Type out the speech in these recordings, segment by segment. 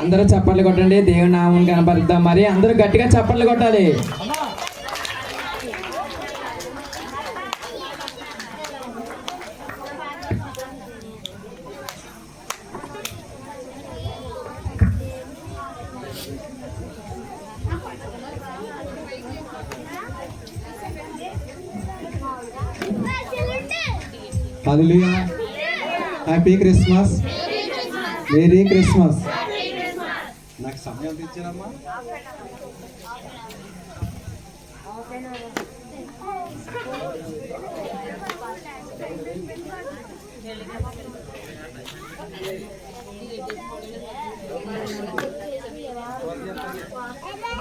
అందరూ చప్పట్లు కొట్టండి, దేవుని నామం కనపరుద్దాం. మరి అందరూ గట్టిగా చప్పట్లు కొట్టాలి. హల్లెలూయా, హ్యాపీ క్రిస్మస్, మేరీ క్రిస్మస్. నాకు సమయం ఇచ్చారమ్మా.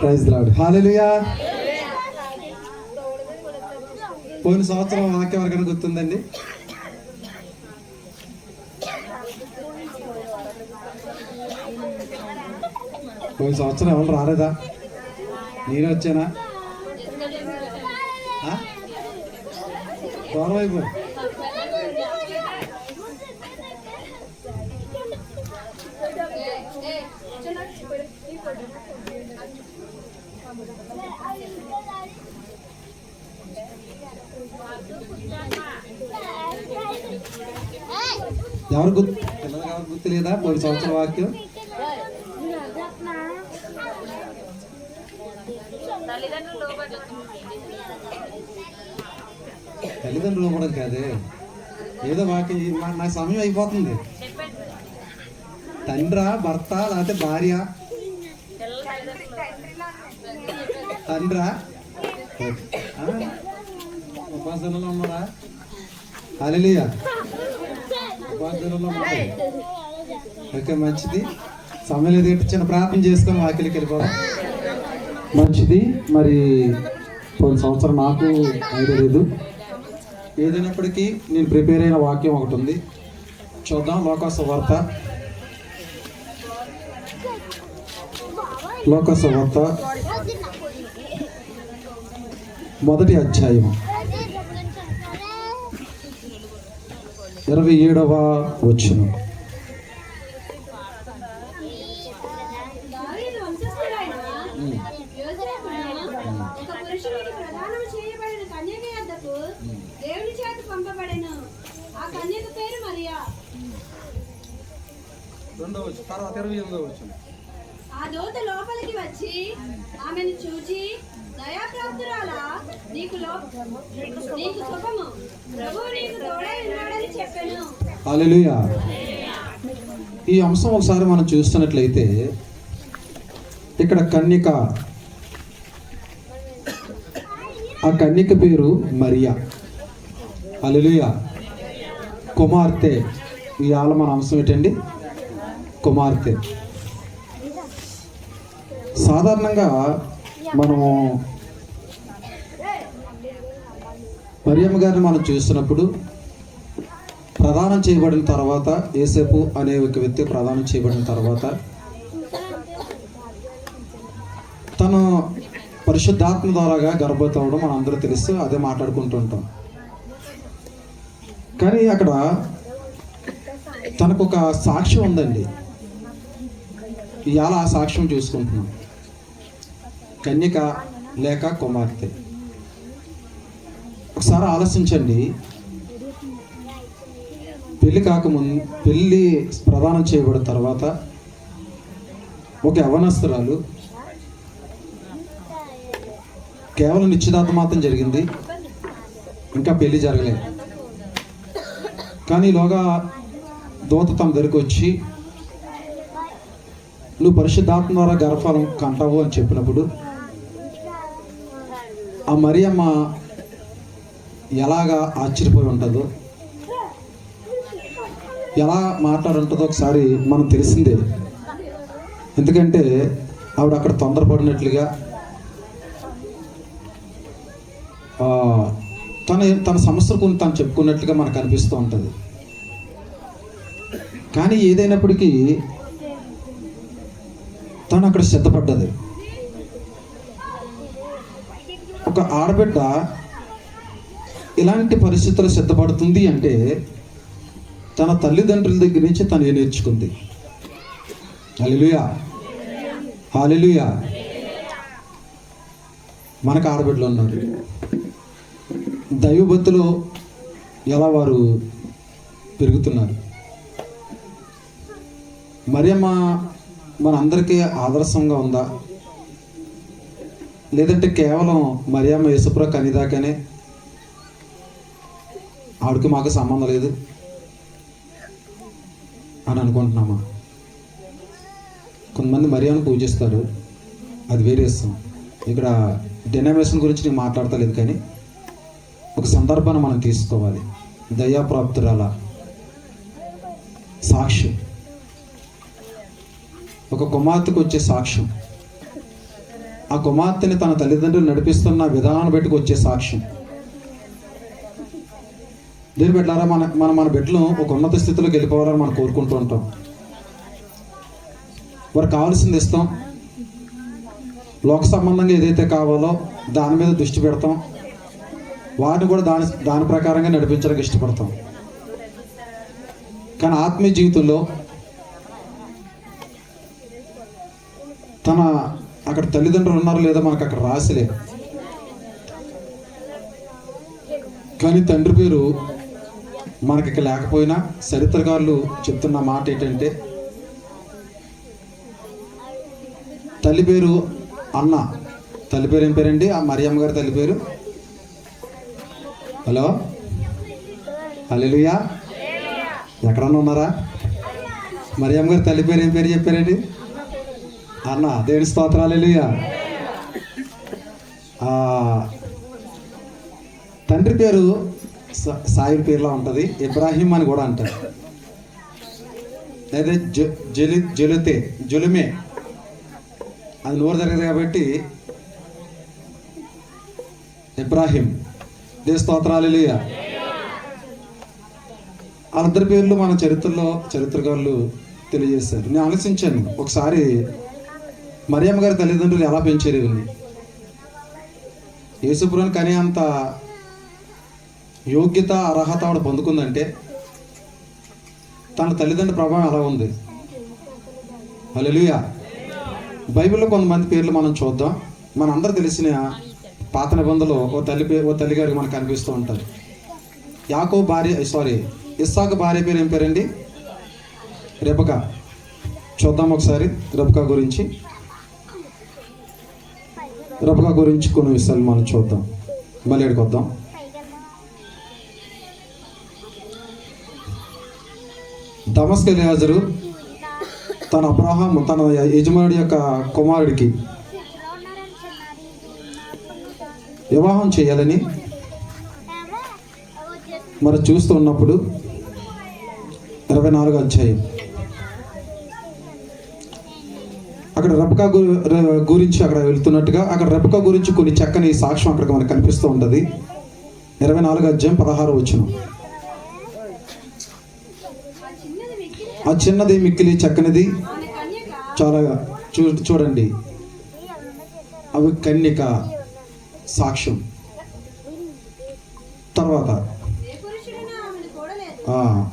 Praise lord. హల్లెలూయా. పోయిన సంవత్సరం వాక్యం ఎవరికైనా గుర్తుందండి? పోయిన సంవత్సరం ఎవరు రాలేదా? నేను వచ్చానా? దూరం అయిపోయి ఎవరు గుర్తు, పిల్లలకి ఎవరు గుర్తు లేదా పోయిన సంవత్సరం వాక్యం? తల్లిదండ్రులు ఇవ్వడం కాదే, ఏదో వాక్యం. నా సమయం అయిపోతుంది. తండ్రా, భర్త, లేకపోతే భార్య? తండ్రా, ఉపాసనలో ఉన్నారా? హల్లెలూయా, ఉపాసనలో ఉన్నారు. ఓకే, మంచిది. సమయం లేదు, చిన్న ప్రార్థన చేసుకొని వాక్యలకి వెళ్ళిపోవడం మంచిది. మరి పోయిన సంవత్సరం నాకు ఐడియా లేదు. ఏదైనప్పటికీ నేను ప్రిపేర్ అయిన వాక్యం ఒకటి ఉంది, చూద్దాం. లోకసువార్త మొదటి అధ్యాయం 27వ వచనం. ఆ దూత లోపలికి వచ్చి ఆమెను చూచి, దయాప్రాప్తురాలా, నీకు శుభము, ప్రభువు నీకు తోడై ఉన్నాడని చెప్పెను. హల్లెలూయా. ఈ అంశం ఒకసారి మనం చూస్తున్నట్లయితే ఇక్కడ కన్యక, ఆ కన్యక పేరు మరియా. హల్లెలూయా. కుమార్తె. ఇవాళ మన అంశం ఏంటండి? కుమార్తె. సాధారణంగా మనము మరియమ్మ గారిని మనం చూస్తున్నప్పుడు ప్రదానం చేయబడిన తర్వాత, యేసేపు అనే ఒక వ్యక్తి ప్రదానం చేయబడిన తర్వాత తను పరిశుద్ధాత్మ ద్వారాగా గర్భవతి అవ్వడం మనం అందరూ తెలుసు, అదే మాట్లాడుకుంటూ ఉంటాం. కానీ అక్కడ తనకు ఒక సాక్ష్యం ఉందండి. ఇవాళ ఆ సాక్ష్యం చూసుకుంటున్నాం. కన్యక లేక కుమార్తె. ఒకసారి ఆలోచించండి. పెళ్ళి ప్రదానం చేయబడిన తర్వాత ఒక యవ్వనస్తురాలు, కేవలం నిశ్చితార్థం మాత్రం జరిగింది, ఇంకా పెళ్లి జరగలేదు. కానీ ఈలోగా దూత తమ దగ్గరికి వచ్చి, నువ్వు పరిశుద్ధాత్మ ద్వారా గర్భఫలం కంటావు అని చెప్పినప్పుడు ఆ మరియమ్మ ఎలాగా ఆశ్చర్యపోయి ఉంటుందో, ఎలా మాట్లాడుంటుందో ఒకసారి మనం తెలిసిందే. ఎందుకంటే ఆవిడ అక్కడ తొందరపడినట్లుగా, తన సమస్యల గురించి తను చెప్పుకున్నట్లుగా మనకు అనిపిస్తూ ఉంటుంది. కానీ ఏదైనప్పటికీ తను అక్కడ సిద్ధపడ్డది. ఒక ఆడబిడ్డ ఇలాంటి పరిస్థితులు సిద్ధపడుతుంది అంటే తన తల్లిదండ్రుల దగ్గర నుంచి తను ఏం నేర్చుకుంది. హల్లెలూయా, హల్లెలూయా. మనకు ఆడబిడ్డలు ఉన్నారు. దైవభక్తిలో ఎలా వారు పెరుగుతున్నారు. మరియమ్మ మన అందరికీ ఆదర్శంగా ఉందా, లేదంటే కేవలం మరియమ్మ యేసుప్రభు కనిదాకానే ఆవిడకి మాకు సంబంధం లేదు అని అనుకుంటున్నామా? కొంతమంది మరియమ్మను పూజిస్తారు, అది వేరే విషయం. ఇక్కడ డెనామినేషన్ గురించి నేను మాట్లాడతలేదు, కానీ ఒక సందర్భాన్ని మనం తీసుకోవాలి. దయాప్రాప్తురాల సాక్ష్యం, ఒక కుమార్తెకు వచ్చే సాక్ష్యం, ఆ కుమార్తెని తన తల్లిదండ్రులు నడిపిస్తున్న విధానం పెట్టుకు వచ్చే సాక్ష్యం. దీని పెట్టారా మన బిడ్డలు ఒక ఉన్నత స్థితిలోకి వెళ్ళిపోవాలని మనం కోరుకుంటూ ఉంటాం. వారికి కావాల్సింది ఇస్తాం, లోక సంబంధంగా ఏదైతే కావాలో దాని మీద దృష్టి పెడతాం, వారిని కూడా దాని ప్రకారంగా నడిపించడానికి ఇష్టపడతాం. కానీ ఆత్మీయ జీవితంలో అక్కడ తల్లిదండ్రులు ఉన్నారో లేదో మనకు అక్కడ రాసిలేదు, కానీ తండ్రి పేరు మనకి ఇక్కడ లేకపోయినా చరిత్రకారులు చెప్తున్న మాట ఏంటంటే తల్లి పేరు అన్న. తల్లి పేరు ఏం పేరండి? ఆ మరియమ్మ గారి తల్లి పేరు. హలో, హల్లెలూయా. ఎక్కడన్నా ఉన్నారా? మరియమ్మ గారి తల్లి పేరు ఏం పేరు చెప్పారండి? అన్న. దేవుని స్తోత్రం, హల్లెలూయా. తండ్రి పేరు సాయి పేరులా ఉంటుంది, ఇబ్రాహీం అని కూడా అంటారు. అదే జులుమే, అది నోరు జరగదు కాబట్టి ఇబ్రాహీం. దేవుని స్తోత్రం, హల్లెలూయా. వాళ్ళిద్దరి పేర్లు మన చరిత్రకారులు తెలియజేశారు. నేను ఆలోచించాను ఒకసారి, మరియమ్మ గారి తల్లిదండ్రులు ఎలా పెంచారు ఇవన్నీ. యేసుప్రభుని కనే అంత యోగ్యత అర్హత ఆవిడ పొందుకుందంటే తన తల్లిదండ్రుల ప్రభావం ఎలా ఉంది. హల్లెలూయా. బైబిల్లో కొంతమంది పేర్లు మనం చూద్దాం. మనందరూ తెలిసిన పాత నిబంధనలో ఓ తల్లి గారికి మనకు కనిపిస్తూ ఉంటారు. ఇస్సాకు భార్య పేరు ఏం పేరండి? రెబకా. చూద్దాం ఒకసారి రెబకా గురించి కొన్ని విషయాలు మనం చూద్దాం. మళ్ళీ ఎడుకొద్దాం. దమస్కు ఎలియాజరు తన అబ్రహాము తన యజమానుడి యొక్క కుమారుడికి వివాహం చేయాలని మరి చూస్తూ ఉన్నప్పుడు 24వ అధ్యాయం అక్కడ రెబకా గురించి అక్కడ వెళ్తున్నట్టుగా అక్కడ రెబకా గురించి కొన్ని చక్కని సాక్ష్యం అక్కడ మనకు కనిపిస్తూ ఉంటుంది. 24వ అధ్యాయం 16వ వచనం. ఆ చిన్నది మిక్కిలి చక్కనిది, చాలా చూడండి, అవి కన్యక సాక్ష్యం. తర్వాత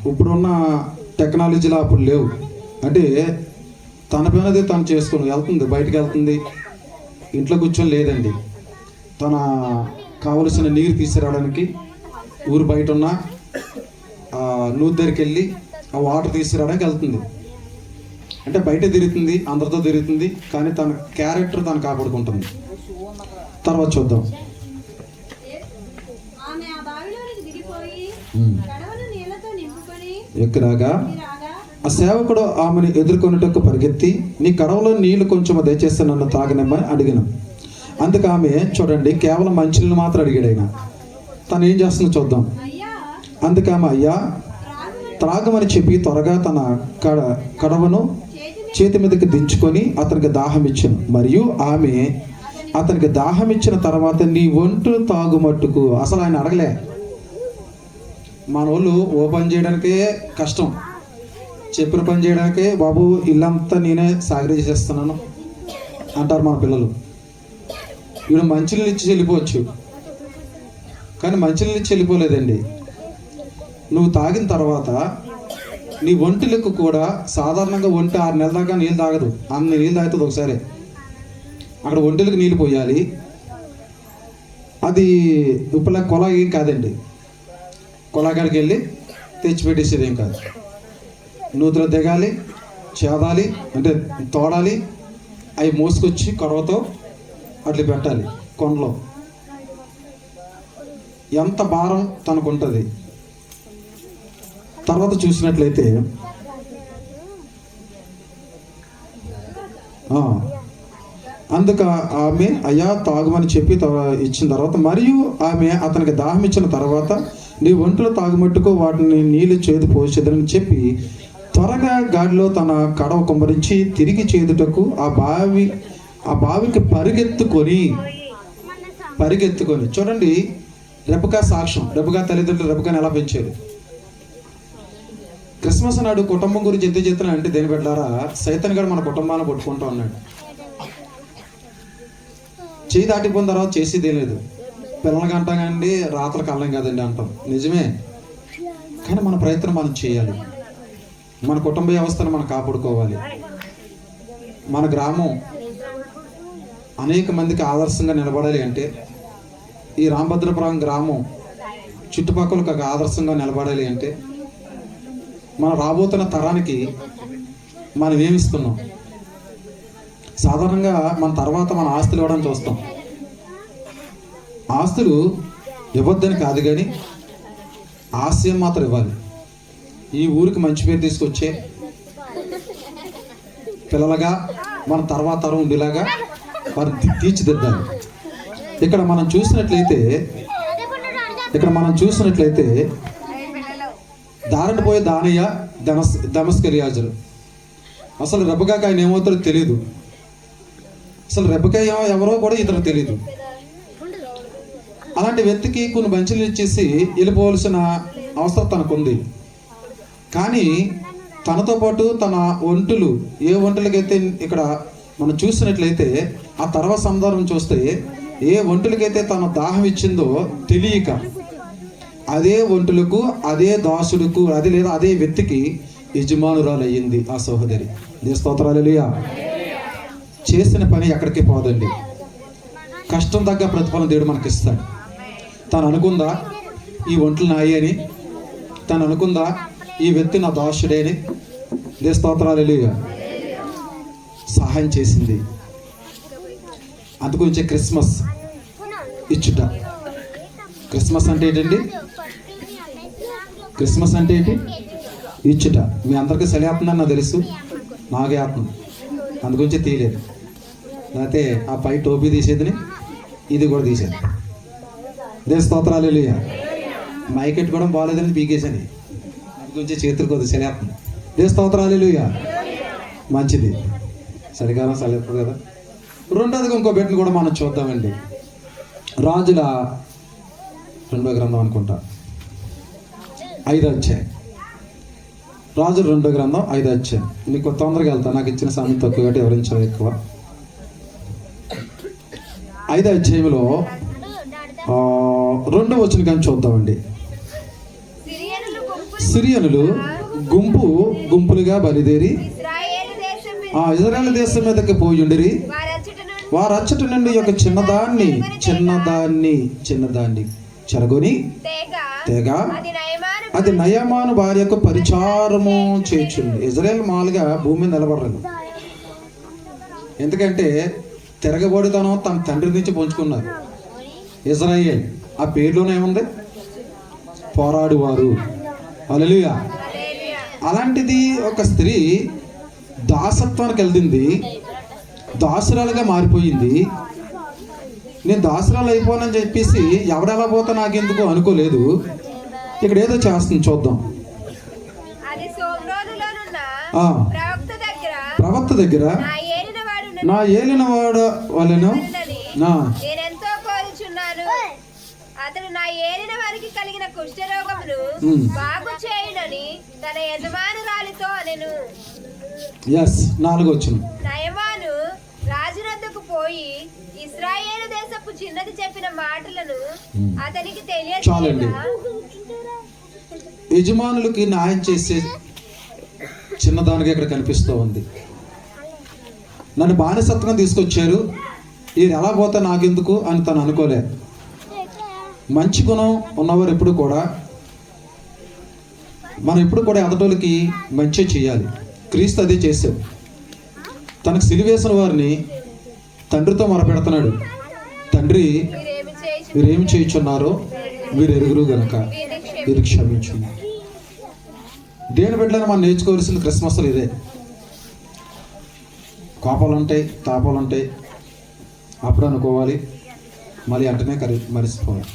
ఇప్పుడున్న టెక్నాలజీలో అప్పుడు లేవు. అంటే తన పైనది తను చేసుకుని వెళ్తుంది, బయటకు వెళ్తుంది, ఇంట్లో కూర్చొని లేదండి. తన కావలసిన నీరు తీసుకురావడానికి ఊరు బయట ఉన్న నూతి దగ్గరికి వెళ్ళి ఆ వాటర్ తీసుకురావడానికి వెళ్తుంది. అంటే బయట తిరుగుతుంది, అందరితో తిరుగుతుంది, కానీ తన క్యారెక్టర్ తను కాపాడుకుంటుంది. తర్వాత చూద్దాం. ఎక్కరాగా ఆ సేవకుడు ఆమెను ఎదుర్కొనేటకు పరిగెత్తి, నీ కడవలో నీళ్లు కొంచెం దయచేస్తే నన్ను తాగనిమ్మని అడిగిన. అందుకు ఆమె చూడండి, కేవలం మంచినీళ్ళు మాత్రం అడిగాడు ఆయన. తను ఏం చేస్తుందో చూద్దాం. అందుకు ఆమె, అయ్యా త్రాగమని చెప్పి త్వరగా తన కడవను చేతి మీదకి దించుకొని అతనికి దాహం ఇచ్చాను. మరియు ఆమె అతనికి దాహం ఇచ్చిన తర్వాత, నీ ఒంటు తాగుమట్టుకు. అసలు ఆయన అడగలే. మన వాళ్ళు ఓ పని చేయడానికే కష్టం, చెప్పిన పని చేయడానికే బాబు ఇల్లంతా నేనే సాగరీ చేసేస్తున్నాను అంటారు మన పిల్లలు. వీడు మంచినీళ్ళు ఇచ్చి వెళ్ళిపోవచ్చు, కానీ మంచినీళ్ళు ఇచ్చి వెళ్ళిపోలేదండి. నువ్వు తాగిన తర్వాత నీ ఒంటిలకు కూడా సాధారణంగా ఒంటి 6 నెలల దాకా నీళ్ళు తాగదు, అన్ని నీళ్ళు తాగుతుంది ఒకసారి. అక్కడ ఒంటిలకు నీళ్ళు పోయాలి. అది ఇప్పుడు కొలా ఏం కాదండి, కొలాకాడికి వెళ్ళి తెచ్చిపెట్టేసేది ఏం కాదు. నూతిలో దిగాలి, చేదాలి, అంటే తోడాలి, అవి మోసుకొచ్చి కొడవతో అట్లా పెట్టాలి కొండలో. ఎంత భారం తనకుంటుంది. తర్వాత చూసినట్లయితే అందుకు ఆమె అయ్యా తాగుమని చెప్పి ఇచ్చిన తర్వాత, మరియు ఆమె అతనికి దాహం ఇచ్చిన తర్వాత, నీ ఒంట్లో తాగుమట్టుకు వాటిని నీళ్ళు చేదు పోసేదని చెప్పి త్వరగా గాడిలో తన కడవ కుమ్మరించి తిరిగి చేదుటకు ఆ బావికి పరిగెత్తుకొని చూడండి. రెబకా సాక్ష్యం. రెబకా తల్లిదండ్రులు రెబకాని ఎలా పెంచారు. క్రిస్మస్ నాడు కుటుంబం గురించి ఎందుకు చెప్తున్నా అంటే, దేని పెట్టారా, సైతన్ గారు మన కుటుంబాన్ని కొట్టుకుంటూ ఉన్నాడు. చేయి దాటిపోయిన తర్వాత చేసేదే లేదు. పిల్లలకి అంటాం కండి, రాత్రి కళ్ళం కదండి అంటాం, నిజమే. కానీ మన ప్రయత్నం మనం చేయాలి. మన కుటుంబ వ్యవస్థను మనం కాపాడుకోవాలి. మన గ్రామం అనేక మందికి ఆదర్శంగా నిలబడాలి అంటే, ఈ రామభద్రపురం గ్రామం చుట్టుపక్కలకు ఒక ఆదర్శంగా నిలబడాలి అంటే, మనం రాబోతున్న తరానికి మనం ఏమిస్తున్నాం. సాధారణంగా మన తర్వాత మన ఆస్తులు ఇవ్వడం చూస్తాం. ఆస్తులు ఇవ్వద్దని కాదు, కానీ ఆశయం మాత్రం ఇవ్వాలి. ఈ ఊరికి మంచి పేరు తీసుకొచ్చే పిల్లలుగా మన తర్వాత తరం ఉండేలాగా వారిని తీర్చిదిద్దాలి. ఇక్కడ మనం చూసినట్లయితే దారిని పోయే దానయ్య, దమస్కరియాజరు. అసలు రెబకాకి ఆయన ఏమవుతారో తెలియదు. అసలు రెబకా ఎవరో కూడా ఇతను తెలియదు. అలాంటి వ్యక్తికి కొన్ని మంచులు ఇచ్చేసి వెళ్ళిపోవలసిన అవసరం తనకుంది. కానీ తనతో పాటు తన ఒంటులు, ఏ ఒంటులకైతే ఇక్కడ మనం చూసినట్లయితే ఆ తర్వాత సందర్భం చూస్తే, ఏ ఒంటులకైతే తన దాహం ఇచ్చిందో తెలియక అదే ఒంటులకు, అదే దాసుడుకు, అదే వ్యక్తికి యజమానురాలు అయ్యింది ఆ సహోదరి. స్తోత్రాలెలుయా. చేసిన పని ఎక్కడికి పోదండి. కష్టం తగ్గ ప్రతిఫలం దేవుడు మనకిస్తాడు. తను అనుకుందా ఈ ఒంట్లు నాయి అని, తను అనుకుందా ఈ వ్యక్తి నా దాసుడే అని. స్తోత్రాలెలుయా. సహాయం చేసింది. అందుగురించి క్రిస్మస్ ఇచ్చుట. క్రిస్మస్ అంటే ఏంటండి? క్రిస్మస్ అంటే ఏంటి? ఇచ్చుట. మీ అందరికీ సెలవుతుందని నాకు తెలుసు, నాకే ఆత్మ, అందుగురించి తీయలేదు. లేకపోతే ఆ పై టోపీ తీసేదని ఇది కూడా తీసేది. స్తోత్రాలు. మైక్ పెట్టుకోవడం బాగాలేదని పీకేసని, అందుగురించి చేతులు కొద్ది సెలవుతుంది. స్తోత్రాలు. మంచిది, చలికాలం సెలవు కదా. రెండోదిగా ఇంకో బిడ్డను కూడా మనం చూద్దామండి. రాజుల 2వ గ్రంథం అనుకుంటా, 5వ అధ్యాయం. రాజుల 2వ గ్రంథం 5వ అధ్యాయం. నీకు తొందరగా వెళ్తా, నాకు ఇచ్చిన సమయం తక్కువ కాబట్టి వివరించడం ఎక్కువ. 5వ అధ్యాయంలో 2వ వచనం కానీ చూద్దామండి. సిరియనులు గుంపులుగా బయలుదేరి ఇజ్రాయేలు దేశం మీదకి పోయి ఉండిరి. వారు అచ్చటి నుండి ఒక చిన్నదాన్ని చెరగొని తెగ అది నయమాను భార్యకు పరిచారము చేర్చుంది. ఇజ్రాయేల్ మాలుగా భూమి మీద నిలబడలేదు. ఎందుకంటే తిరగబడితనం తన తండ్రి నుంచి పంచుకున్నారు. ఇజ్రాయేల్ ఆ పేరులోనే ఏముంది? పోరాడువారు. హల్లెలూయా. అలాంటిది ఒక స్త్రీ దాసత్వానికి వెళ్తుంది, దాసురాలుగా మారిపోయింది. నేను దాసురాలు అయిపోనని చెప్పేసి ఎవడెలా పోతా నాకెందుకు అనుకోలేదు. ఇక్కడ ఏదో చేస్తుంది చూద్దాం. ప్రవక్త దగ్గర నా ఏలినవాడు వాళ్ళను అతడు నా ఏలిన వారికి కలిగిన కుష్ఠరోగమును బాగు చేయునని తన యజమానురాలితో అనెను. 4వ వచనం. నయమాను రాజునొద్దకు పోయి ఇశ్రాయేలు దేశపు చిన్నది చెప్పిన మాటలను అతనికి చాలండి. యజమానులకి న్యాయం చేసే చిన్నదానిగా ఇక్కడ కనిపిస్తూ ఉంది. నన్ను బానిసత్వం తీసుకొచ్చారు, ఇది ఎలా పోతే నాకెందుకు అని తను అనుకోలే. మంచి గుణం ఉన్నవారు ఎప్పుడు కూడా మనం ఎప్పుడు కూడా ఎదటోళ్ళకి మంచి చేయాలి. క్రీస్తు అదే చేశాడు. తనకు సిలువేసిన వారిని తండ్రితో మొరపెడుతున్నాడు. తండ్రి, వీరేమి చేయుచున్నారో వీరు ఎరుగురు గనక వీరు క్షమించు. దేని బిడ్డలను మనం నేర్చుకోవాల్సిన క్రిస్మస్లు ఇదే. కోపాలు ఉంటాయి, తాపాలు ఉంటాయి, అప్పుడు అనుకోవాలి, మళ్ళీ అంటనే మరిసిపోవాలి.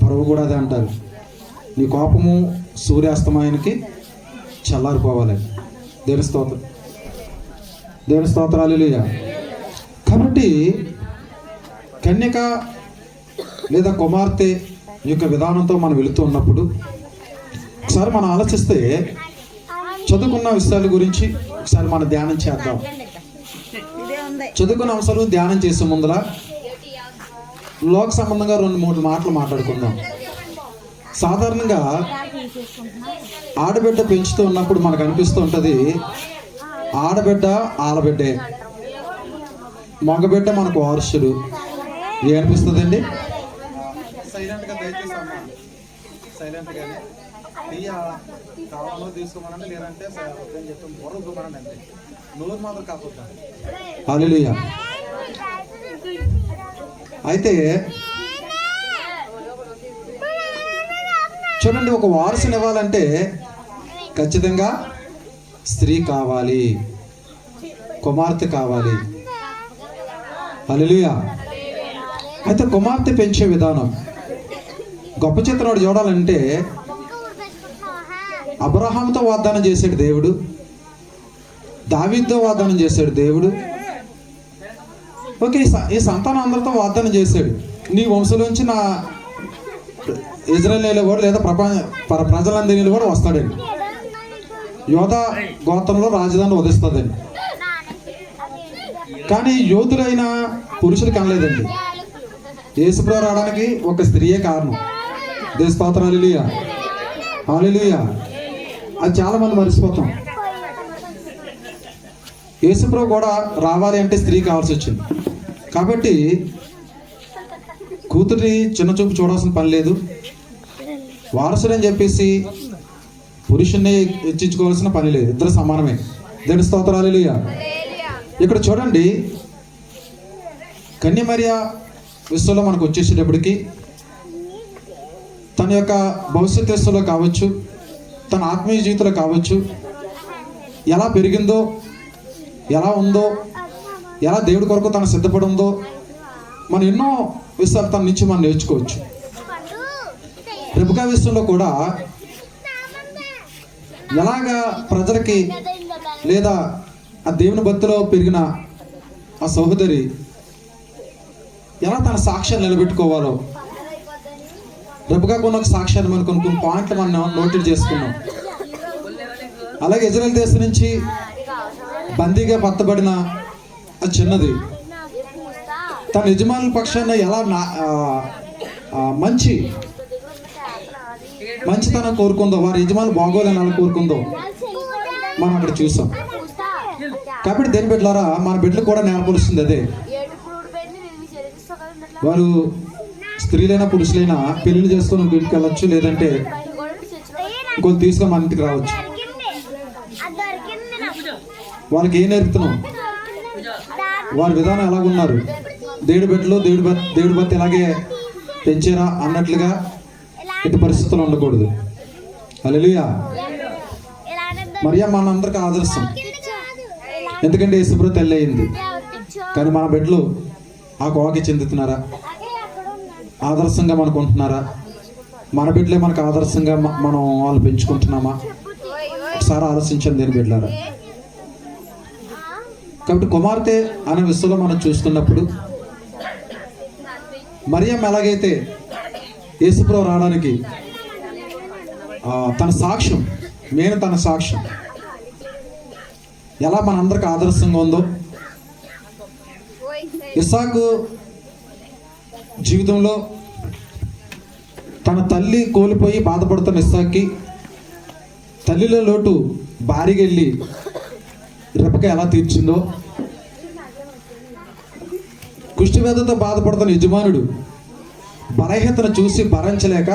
పరువు కూడా అదే అంటారు, నీ కోపము సూర్యాస్తమయానికి చల్లారిపోవాలి. దేవుని స్తోత్రం, దేవుని స్తోత్రాలు. హల్లెలూయా. కాబట్టి కన్యక లేదా కుమార్తె యొక్క విధానంతో మనం వెళుతూ ఉన్నప్పుడు ఒకసారి మనం ఆలోచిస్తే చదువుకున్న విషయాల గురించి ఒకసారి మనం ధ్యానం చేద్దాం. చదువుకున్న అంశాలు ధ్యానం చేసే ముందర లోక సంబంధంగా 2-3 మాటలు మాట్లాడుకుందాం. సాధారణంగా ఆడబిడ్డ పెంచుతూ ఉన్నప్పుడు మనకు అనిపిస్తూ ఉంటుంది, ఆడబిడ్డ ఆడబిడ్డే, మగబిడ్డ మనకు వారసుడు. ఏమనిపిస్తుందండి? సైలెంట్గా దయచేసి అమ్మా, సైలెంట్గానే కావాలో తీసుకోమనండి, లేదంటే అంతే, నోరు మాత్రం కాకపోతే. హల్లెలూయా. అయితే చూడండి, ఒక వారసుని ఇవ్వాలంటే ఖచ్చితంగా స్త్రీ కావాలి, కుమార్తె కావాలి. హల్లెలూయా. అయితే కుమార్తె పెంచే విధానం గొప్ప చిత్రం చూడాలంటే అబ్రహాంతో వాగ్దానం చేశాడు దేవుడు, దావీదుతో వాగ్దానం చేశాడు దేవుడు. ఓకే, ఈ సంతానం అందరితో వాగ్దానం చేశాడు, నీ వంశంలోంచి నా ఇజ్రాయేలు వాడు లేదా ప్రజలందరినీ కూడా వస్తాడండి, యోధా గోత్రంలో రాజధాని ఉదయిస్తుందండి. కానీ యోధులైన పురుషులు కనలేదండి. యేసుప్రభు రావడానికి ఒక స్త్రీయే కారణం. దేశ స్తోత్రం. హల్లెలూయా, హల్లెలూయా. అది చాలా మంది మర్చిపోతాం. యేసుప్రభు కూడా రావాలి అంటే స్త్రీ కావాల్సి వచ్చింది. కాబట్టి కూతురి చిన్న చూపు చూడాల్సిన పని లేదు. వారసుడని చెప్పేసి పురుషుణ్ణి హెచ్చించుకోవాల్సిన పని లేదు, ఇద్దరు సమానమే. దేవుని స్తోత్రం. హల్లెలూయా. ఇక్కడ చూడండి, కన్యమరియ విషయంలో మనకు వచ్చేసేటప్పటికి తన యొక్క భవిష్యత్ విషయంలో కావచ్చు, తన ఆత్మీయ జీవితంలో కావచ్చు, ఎలా పెరిగిందో, ఎలా ఉందో, ఎలా దేవుడి కొరకు తను సిద్ధపడి ఉందో, మనం ఎన్నో విషయాలు తన నుంచి మనం నేర్చుకోవచ్చు. రెబెకా విషయంలో కూడా ఎలాగా ప్రజలకి లేదా ఆ దేవుని భక్తిలో పెరిగిన ఆ సహోదరి ఎలా తన సాక్ష్యాన్ని నిలబెట్టుకోవాలో, రెబెకా కొన్న సాక్ష్యాన్ని మనం కొన్ని పాయింట్లు మనం నోట్ చేసుకున్నాం. అలాగే ఇజ్రాయెల్ దేశం నుంచి బందీగా పట్టబడిన ఆ చిన్నది తన యజమానుల పక్షాన ఎలా మంచితనం కోరుకుందో, వారి యజమానులు బాగోలని అలా కోరుకుందో మనం అక్కడ చూసాం. కాబట్టి దేని బిడ్డలారా, మన బిడ్డలు కూడా నేర్పరుస్తుంది అదే. వారు స్త్రీలైనా పురుషులైనా పెళ్లిళ్ళు చేసుకొని ఇంటికి వెళ్ళొచ్చు, లేదంటే ఇంకొన్ని తీసుకొని మన ఇంటికి రావచ్చు. వాళ్ళకి ఏం నేర్పుతున్నాం, వారి విధానం ఎలాగున్నారు, దేవుడి బిడ్డలు దేవుడి భక్తి ఎలాగే పెంచారా అన్నట్లుగా ఎట్టి పరిస్థితులు ఉండకూడదు. హల్లెలూయా. మరియా మనందరికి ఆదర్శం, ఎందుకంటే యేసుప్రభు తల్లి అయింది. కానీ మన బిడ్డలు ఆ కోవకి చెందుతున్నారా, ఆదర్శంగా మనకు ఉంటున్నారా, మన బిడ్డలే మనకు ఆదర్శంగా మనం వాళ్ళు పెంచుకుంటున్నామా? ఒకసారి ఆలోచించండి దేని బిడ్డలారా. కాబట్టి కుమార్తె అనే విషయంలో మనం చూస్తున్నప్పుడు మరియమ్మ ఎలాగైతే యేసుప్రభు రావడానికి తన సాక్ష్యం, నేను తన సాక్ష్యం ఎలా మనందరికి ఆదర్శంగా ఉందో ఇస్సాకు జీవితంలో తన తల్లి కోల్పోయి బాధపడుతున్న ఇస్సాక్కి తల్లిలో లోటు భారీగా వెళ్ళి రెపక ఎలా తీర్చిందో, కుష్ఠవ్యాధితో బాధపడుతున్న యజమానుడు బలహీనతను చూసి భరించలేక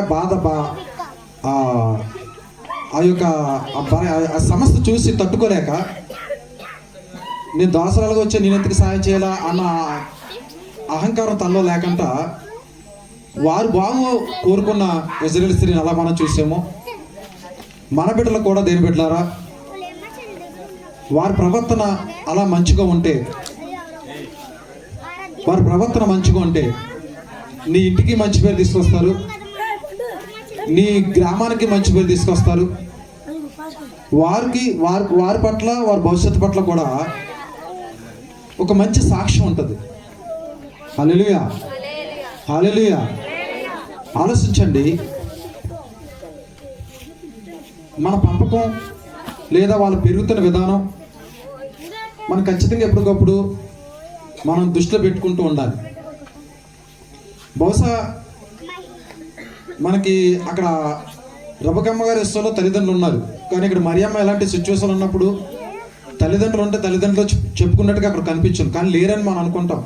ఆ యొక్క ఆ సమస్య చూసి తట్టుకోలేక నేను దోసరాలుగా వచ్చి నేను ఎందుకు సాయం చేయాలా అన్న అహంకారం తనలో లేకుండా వారు బాగు కోరుకున్న ఇజ్రాయేల్ స్త్రీని అలా మనం చూసామో, మన బిడ్డలు కూడా దేని బిడ్డలారా వారి ప్రవర్తన అలా మంచిగా ఉంటే, వారి ప్రవర్తన మంచిగా ఉంటే నీ ఇంటికి మంచి పేరు తీసుకొస్తారు, నీ గ్రామానికి మంచి పేరు తీసుకొస్తారు. వారి పట్ల వారి భవిష్యత్తు పట్ల కూడా ఒక మంచి సాక్ష్యం ఉంటుంది. హల్లెలూయా, హల్లెలూయా. ఆలోచించండి, మన పంపకం లేదా వాళ్ళు పెరుగుతున్న విధానం మనం ఖచ్చితంగా ఎప్పటికప్పుడు మనం దృష్టిలో పెట్టుకుంటూ ఉండాలి. బహుశా మనకి అక్కడ రబకమ్మ గారి ఇష్టంలో తల్లిదండ్రులు ఉన్నారు, కానీ ఇక్కడ మరియమ్మ ఎలాంటి సిచ్యువేషన్ ఉన్నప్పుడు తల్లిదండ్రులు ఉంటే తల్లిదండ్రులు చెప్పుకున్నట్టుగా అక్కడ కనిపించను, కానీ లేరని మనం అనుకుంటాం,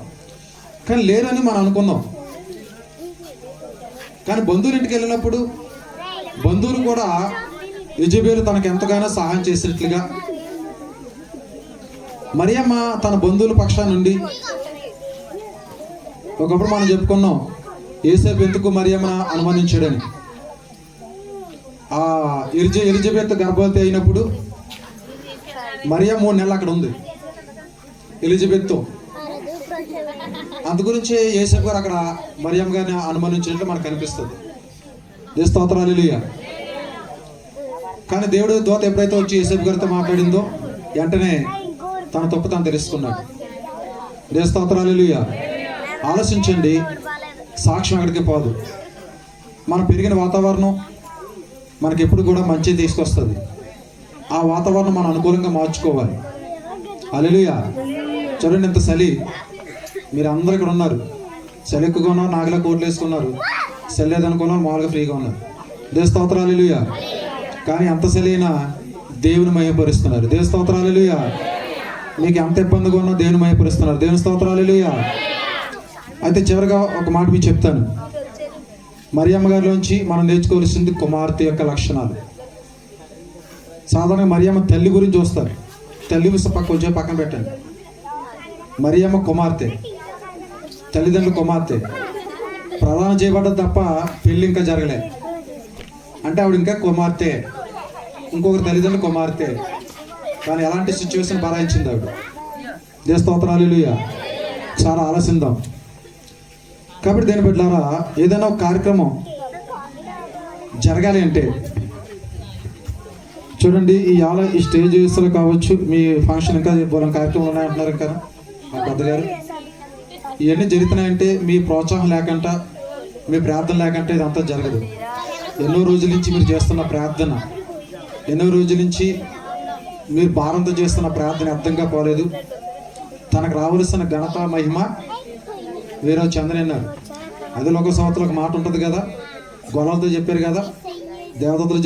కానీ లేరని మనం అనుకుందాం. కానీ బంధువుల ఇంటికి వెళ్ళినప్పుడు బంధువులు కూడా యెజబెలు తనకు ఎంతగానో సహాయం చేసినట్లుగా మరియమ్మ తన బంధువుల పక్షాన నుండి, ఒకప్పుడు మనం చెప్పుకున్నాం యేసేపు ఎందుకు మరియమ్మను అనుమానించాడని. ఆ ఎలిజబెత్ గర్భవతి అయినప్పుడు మరియమ్మ 3 నెలలు అక్కడ ఉంది ఎలిజబెత్తో. అందు గురించి యేసేపు గారు అక్కడ మరియమ్మ గారిని అనుమానించినట్లు మనకు కనిపిస్తుంది. దేవ స్తోత్రాలు, హల్లెలూయా. కానీ దేవుడు దూత ఎప్పుడైతే వచ్చి యేసేపు గారితో మాట్లాడిందో వెంటనే తన తప్పు తను తెలుసుకున్నాడు. దేవ స్తోత్రాలు, హల్లెలూయా. ఆలోచించండి, సాక్ష్యం ఎక్కడికి పోదు. మనం పెరిగిన వాతావరణం మనకి ఎప్పుడు కూడా మంచి తీసుకొస్తుంది. ఆ వాతావరణం మనం అనుకూలంగా మార్చుకోవాలి. హల్లెలూయా. చూడండి, ఇంత చలి, మీరు అందరూ ఇక్కడ ఉన్నారు, చలి ఎక్కువగా ఉన్నారు, నాగలా కోట్లు వేసుకున్నారు, చలి లేదనుకున్నారు, మామూలుగా ఫ్రీగా ఉన్నారు. దేవ స్తోత్రాలు, హల్లెలూయా. కానీ అంత చలినా దేవుని మహిమపరుస్తున్నారు. దేవ స్తోత్రాలు, హల్లెలూయా. మీకు ఎంత ఇబ్బందిగా ఉన్నా దేవుని మహిమపరుస్తున్నారు. దేవుని స్తోత్రాలు, హల్లెలూయా. అయితే చివరిగా ఒక మాట మీకు చెప్తాను. మరియమ్మ గారిలోంచి మనం నేర్చుకోవాల్సింది కుమార్తె యొక్క లక్షణాలు. సాధారణంగా మరియమ్మ తల్లి గురించి చూస్తారు, తల్లి కొంచెం పక్కన పెట్టండి. మరియమ్మ కుమార్తె, తల్లిదండ్రుల కుమార్తె, ప్రదానం చేయబడ్డది తప్ప పెళ్ళి ఇంకా జరగలేదు. అంటే ఆవిడ ఇంకా కుమార్తె, ఇంకొకరి తల్లిదండ్రుల కుమార్తె, కానీ ఎలాంటి సిచ్యువేషన్ భరాయించింది ఆవిడ. దేవ స్తోత్రాలు, హల్లెలూయా. చాలా ఆలోచిద్దాం. కాబట్టి దేని బిడ్డలారా, ఏదైనా ఒక కార్యక్రమం జరగాలి అంటే చూడండి, ఈ స్టేజ్ వేస్తారు కావచ్చు, మీ ఫంక్షన్ ఇంకా బోలం కార్యక్రమాలు ఉన్నాయంటున్నారు ఇంకా మా పెద్దగారు, ఇవన్నీ జరుగుతున్నాయంటే మీ ప్రోత్సాహం లేకుండా, మీ ప్రార్థన లేకుంటే ఇదంతా జరగదు. ఎన్నో రోజుల నుంచి మీరు చేస్తున్న ప్రార్థన, ఎన్నో రోజుల నుంచి మీరు భారంతో చేస్తున్న ప్రార్థన అర్థంగా పోలేదు. తనకు రావలసిన ఘనత మహిమ వేరే చంద్రని అన్నారు. అది ఒక సంవత్సరం ఒక మాట ఉంటుంది కదా, గొడవలతో చెప్పారు కదా, దేవదత్తులు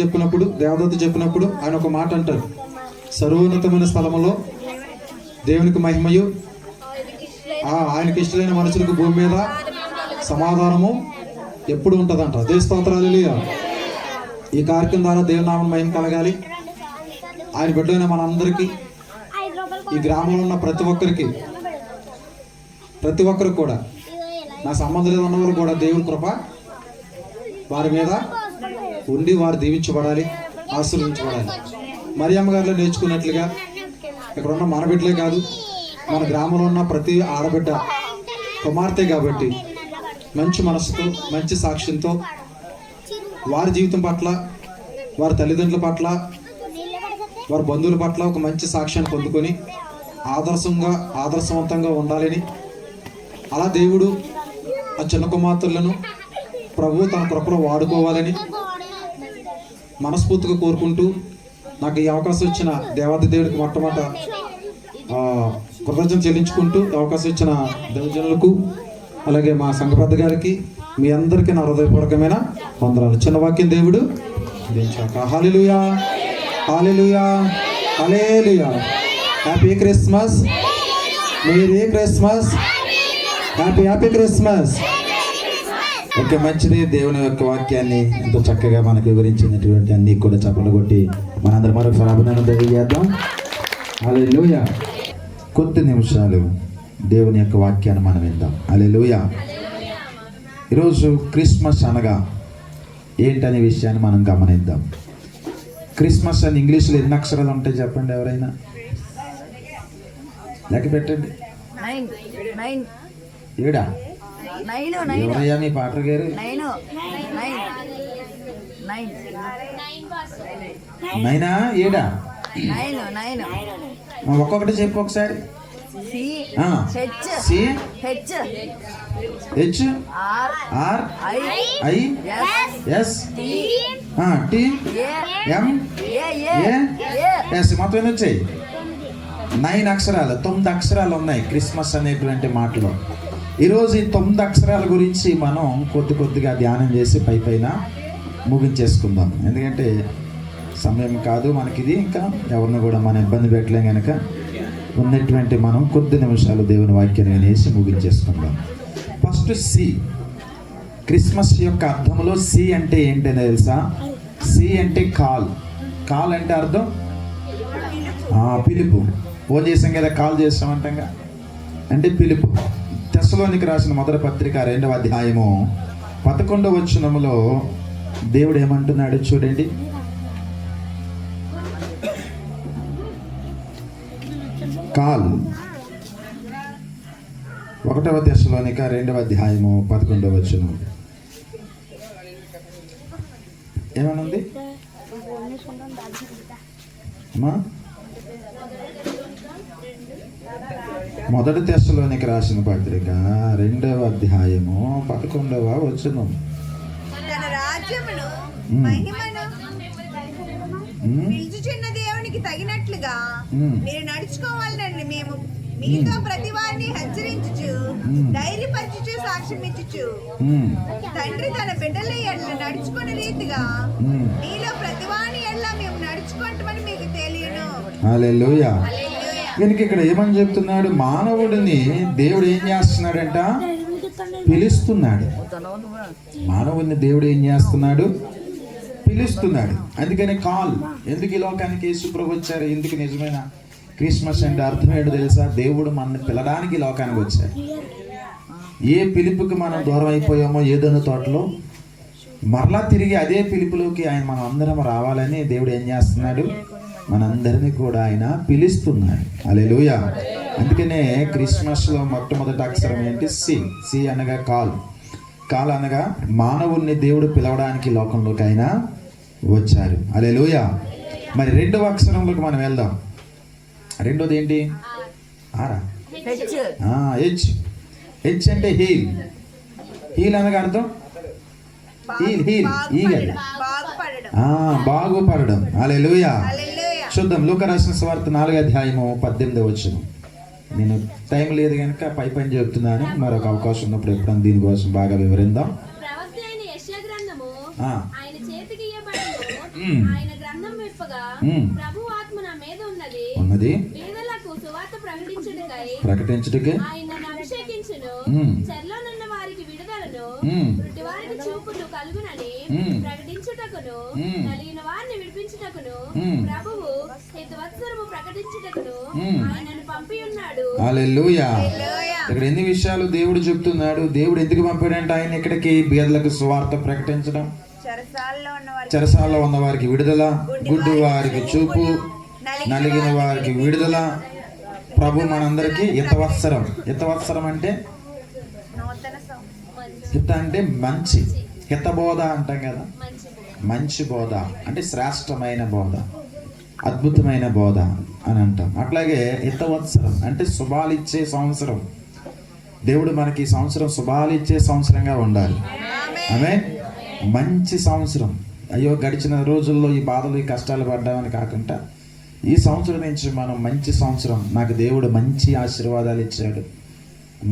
చెప్పినప్పుడు ఆయన ఒక మాట అంటారు, సర్వోన్నతమైన స్థలములో దేవునికి మహిమయు, ఆయనకి ఇష్టమైన మనుషులకు భూమి మీద సమాధానము ఎప్పుడు ఉంటుందంట. దేవ స్తోత్రాలు, హల్లెలూయా. ఈ కార్యక్రమం ద్వారా దేవునామం మహిమ కలగాలి. ఆయన బిడ్డలైన మనందరికీ, ఈ గ్రామంలో ఉన్న ప్రతి ఒక్కరికి కూడా, నా సంబంధం లేదు ఉన్నవారు కూడా దేవుని కృప వారి మీద ఉండి వారు దీవించబడాలి, ఆశీర్వదించబడాలి. మరియమ్మ గారిలో నేర్చుకున్నట్లుగా ఇక్కడ ఉన్న మన బిడ్డలే కాదు, మన గ్రామంలో ఉన్న ప్రతి ఆడబిడ్డ కుమార్తె కాబట్టి మంచి మనసుతో, మంచి సాక్ష్యంతో వారి జీవితం పట్ల, వారి తల్లిదండ్రుల పట్ల, వారి బంధువుల పట్ల ఒక మంచి సాక్ష్యాన్ని పొందుకొని ఆదర్శవంతంగా ఉండాలని, అలా దేవుడు ఆ చిన్న కుమార్తెలను ప్రభు తన కృపలో వాడుకోవాలని మనస్ఫూర్తిగా కోరుకుంటూ, నాకు ఈ అవకాశం ఇచ్చిన దేవాది దేవుడికి మొట్టమొదట కృతజ్ఞత చెల్లించుకుంటూ ఈ అవకాశం ఇచ్చిన దైవజనులకు అలాగే మా సంఘ పెద్ద గారికి మీ అందరికీ నా హృదయపూర్వకమైన వందనాలు. చిన్న వాక్యం దేవుడు దీంచాక. Hallelujah, hallelujah, hallelujah. Happy Christmas, merry Christmas, happy Christmas. Okay, మంచిది. దేవుని యొక్క వాక్యాన్ని ఎంతో చక్కగా మనకు వివరించినటువంటి అన్ని కూడా చప్పలు కొట్టి మనందరం మరొకసారి అభినందన తెలియజేద్దాం. హల్లెలూయా. కొద్ది నిమిషాలు దేవుని యొక్క వాక్యాన్ని మనం విందాం. హల్లెలూయా. ఈరోజు క్రిస్మస్ అనగా ఏంటనే విషయాన్ని మనం గమనిద్దాం. క్రిస్మస్ అని ఇంగ్లీష్లో ఎన్ని అక్షరాలు ఉంటాయి చెప్పండి ఎవరైనా? లెక్క పెట్టండి. 7. ఎవరయ్యా మీ పాటర్ గారు? 9 7 ఒక్కొక్కటి చెప్పు ఒకసారి. మొత్తం ఎన్ని వచ్చాయి? 9 అక్షరాలు, 9 అక్షరాలు ఉన్నాయి క్రిస్మస్ అనేటువంటి మాటలో. ఈరోజు ఈ 9 అక్షరాల గురించి మనం కొద్దిగా ధ్యానం చేసి పైన ముగించేసుకుందాం. ఎందుకంటే సమయం కాదు మనకిది, ఇంకా ఎవరిని కూడా మనం ఇబ్బంది పెట్టలేం కనుక ఉన్నటువంటి మనం కొద్ది నిమిషాలు దేవుని వాక్యాన్ని వినేసి ముగించేసుకుందాం. First C. క్రిస్మస్ యొక్క అర్థంలో సి అంటే ఏంటని తెలుసా? సి అంటే కాల్. కాల్ అంటే అర్థం పిలుపు. ఫోన్ చేసాం కదా, కాల్ చేస్తామంటాం అంటే పిలుపు. తెస్సలోనికి రాసిన మొదటి పత్రిక 2వ అధ్యాయము 11వ వచనములో దేవుడు ఏమంటున్నాడు చూడండి. కాల్ 1వ తెస్సలోనిక 2వ అధ్యాయము 11వ వచనం ఏమనుంది అమ్మా? మొదటి తెస్సలోనికి రాసిన పత్రిక 2వ అధ్యాయము 11వ వచనం. తన రాజ్యమును మహిమను పిలుచుచున్న దేవునికి తగినట్లుగా మీరు నడుచుకోవాలని మేము మీతో ప్రతి వారిని హెచ్చరించుచు ధైర్యపరచుచు సాక్ష్యం ఇచ్చుచు తండ్రి తన బిడ్డల ఎడ్ల నడుచుకునే రీతిగా మీలో ప్రతి వారిని ఎడ్ల మేము నడుచుకుంటామని మీకు తెలియను. హల్లెలూయా. దీనికి ఇక్కడ ఏమని చెప్తున్నాడు? మానవుడిని దేవుడు ఏం చేస్తున్నాడంట? పిలుస్తున్నాడు. మానవుడిని దేవుడు ఏం చేస్తున్నాడు? పిలుస్తున్నాడు. అందుకని కాల్. ఎందుకు ఈ లోకానికి యేసు ప్రభు వచ్చారు? ఎందుకు నిజమైన క్రిస్మస్ అంటే అర్థం ఏంటో తెలుసా? దేవుడు మనల్ని పిలడానికి ఈ లోకానికి వచ్చారు. ఏ పిలుపుకి మనం దూరం అయిపోయామో ఏదైనా తోటలో మరలా తిరిగి అదే పిలుపులోకి మనం అందరం రావాలని దేవుడు ఏం చేస్తున్నాడు? మనందరినీ కూడా ఆయన పిలుస్తున్నాడు. హల్లెలూయా. అందుకనే క్రిస్మస్లో మొట్టమొదటి అక్షరం ఏంటి? సి. సి అనగా కాల్. కాల్ అనగా మానవుల్ని దేవుడు పిలవడానికి లోకంలోకి ఆయన వచ్చారు. హల్లెలూయా. మరి 2వ అక్షరంలోకి మనం వెళ్దాం. రెండోది ఏంటి? హెచ్. హెచ్ అంటే హీల్. హీల్ అనగా అర్థం ఈగల్, బాగుపడడం. హల్లెలూయా. చూద్దాం లూకా రాసిన సువార్త 4వ అధ్యాయము 18వ వచనం. నేను టైం లేదు కనుక పైన చెప్తున్నాను. మరొక అవకాశం ఉన్నప్పుడు ఎప్పుడైనా దీనికోసం బాగా వివరిద్దాం. ఉన్నది ప్రకటించుటకే హల్లెలూయా. ఇక్కడ ఎన్ని విషయాలు దేవుడు చెప్తున్నాడు. దేవుడు ఎందుకు పంపాడంటే ఆయన ఇక్కడికి బీదలకు సువార్త ప్రకటించడం, చెరసాల్లో ఉన్న వారికి విడుదల, గుడ్డి వారికి చూపు, నలిగిన వారికి విడుదల. ప్రభు మనందరికి హితవత్సరం. హితవత్సరం అంటే హిత అంటే మంచి, హితబోధ అంటాం కదా. మంచి బోధ అంటే శ్రేష్టమైన బోధ, అద్భుతమైన బోధ అని అంటాం. అట్లాగే హితవత్సరం అంటే శుభాలిచ్చే సంవత్సరం. దేవుడు మనకి ఈ సంవత్సరం శుభాలిచ్చే సంవత్సరంగా ఉండాలి. ఆమేన్. మంచి సంవత్సరం. అయ్యో గడిచిన రోజుల్లో ఈ బాధలు ఈ కష్టాలు పడ్డామని కాకుండా ఈ సంవత్సరం నుంచి మనం మంచి సంవత్సరం, నాకు దేవుడు మంచి ఆశీర్వాదాలు ఇచ్చాడు,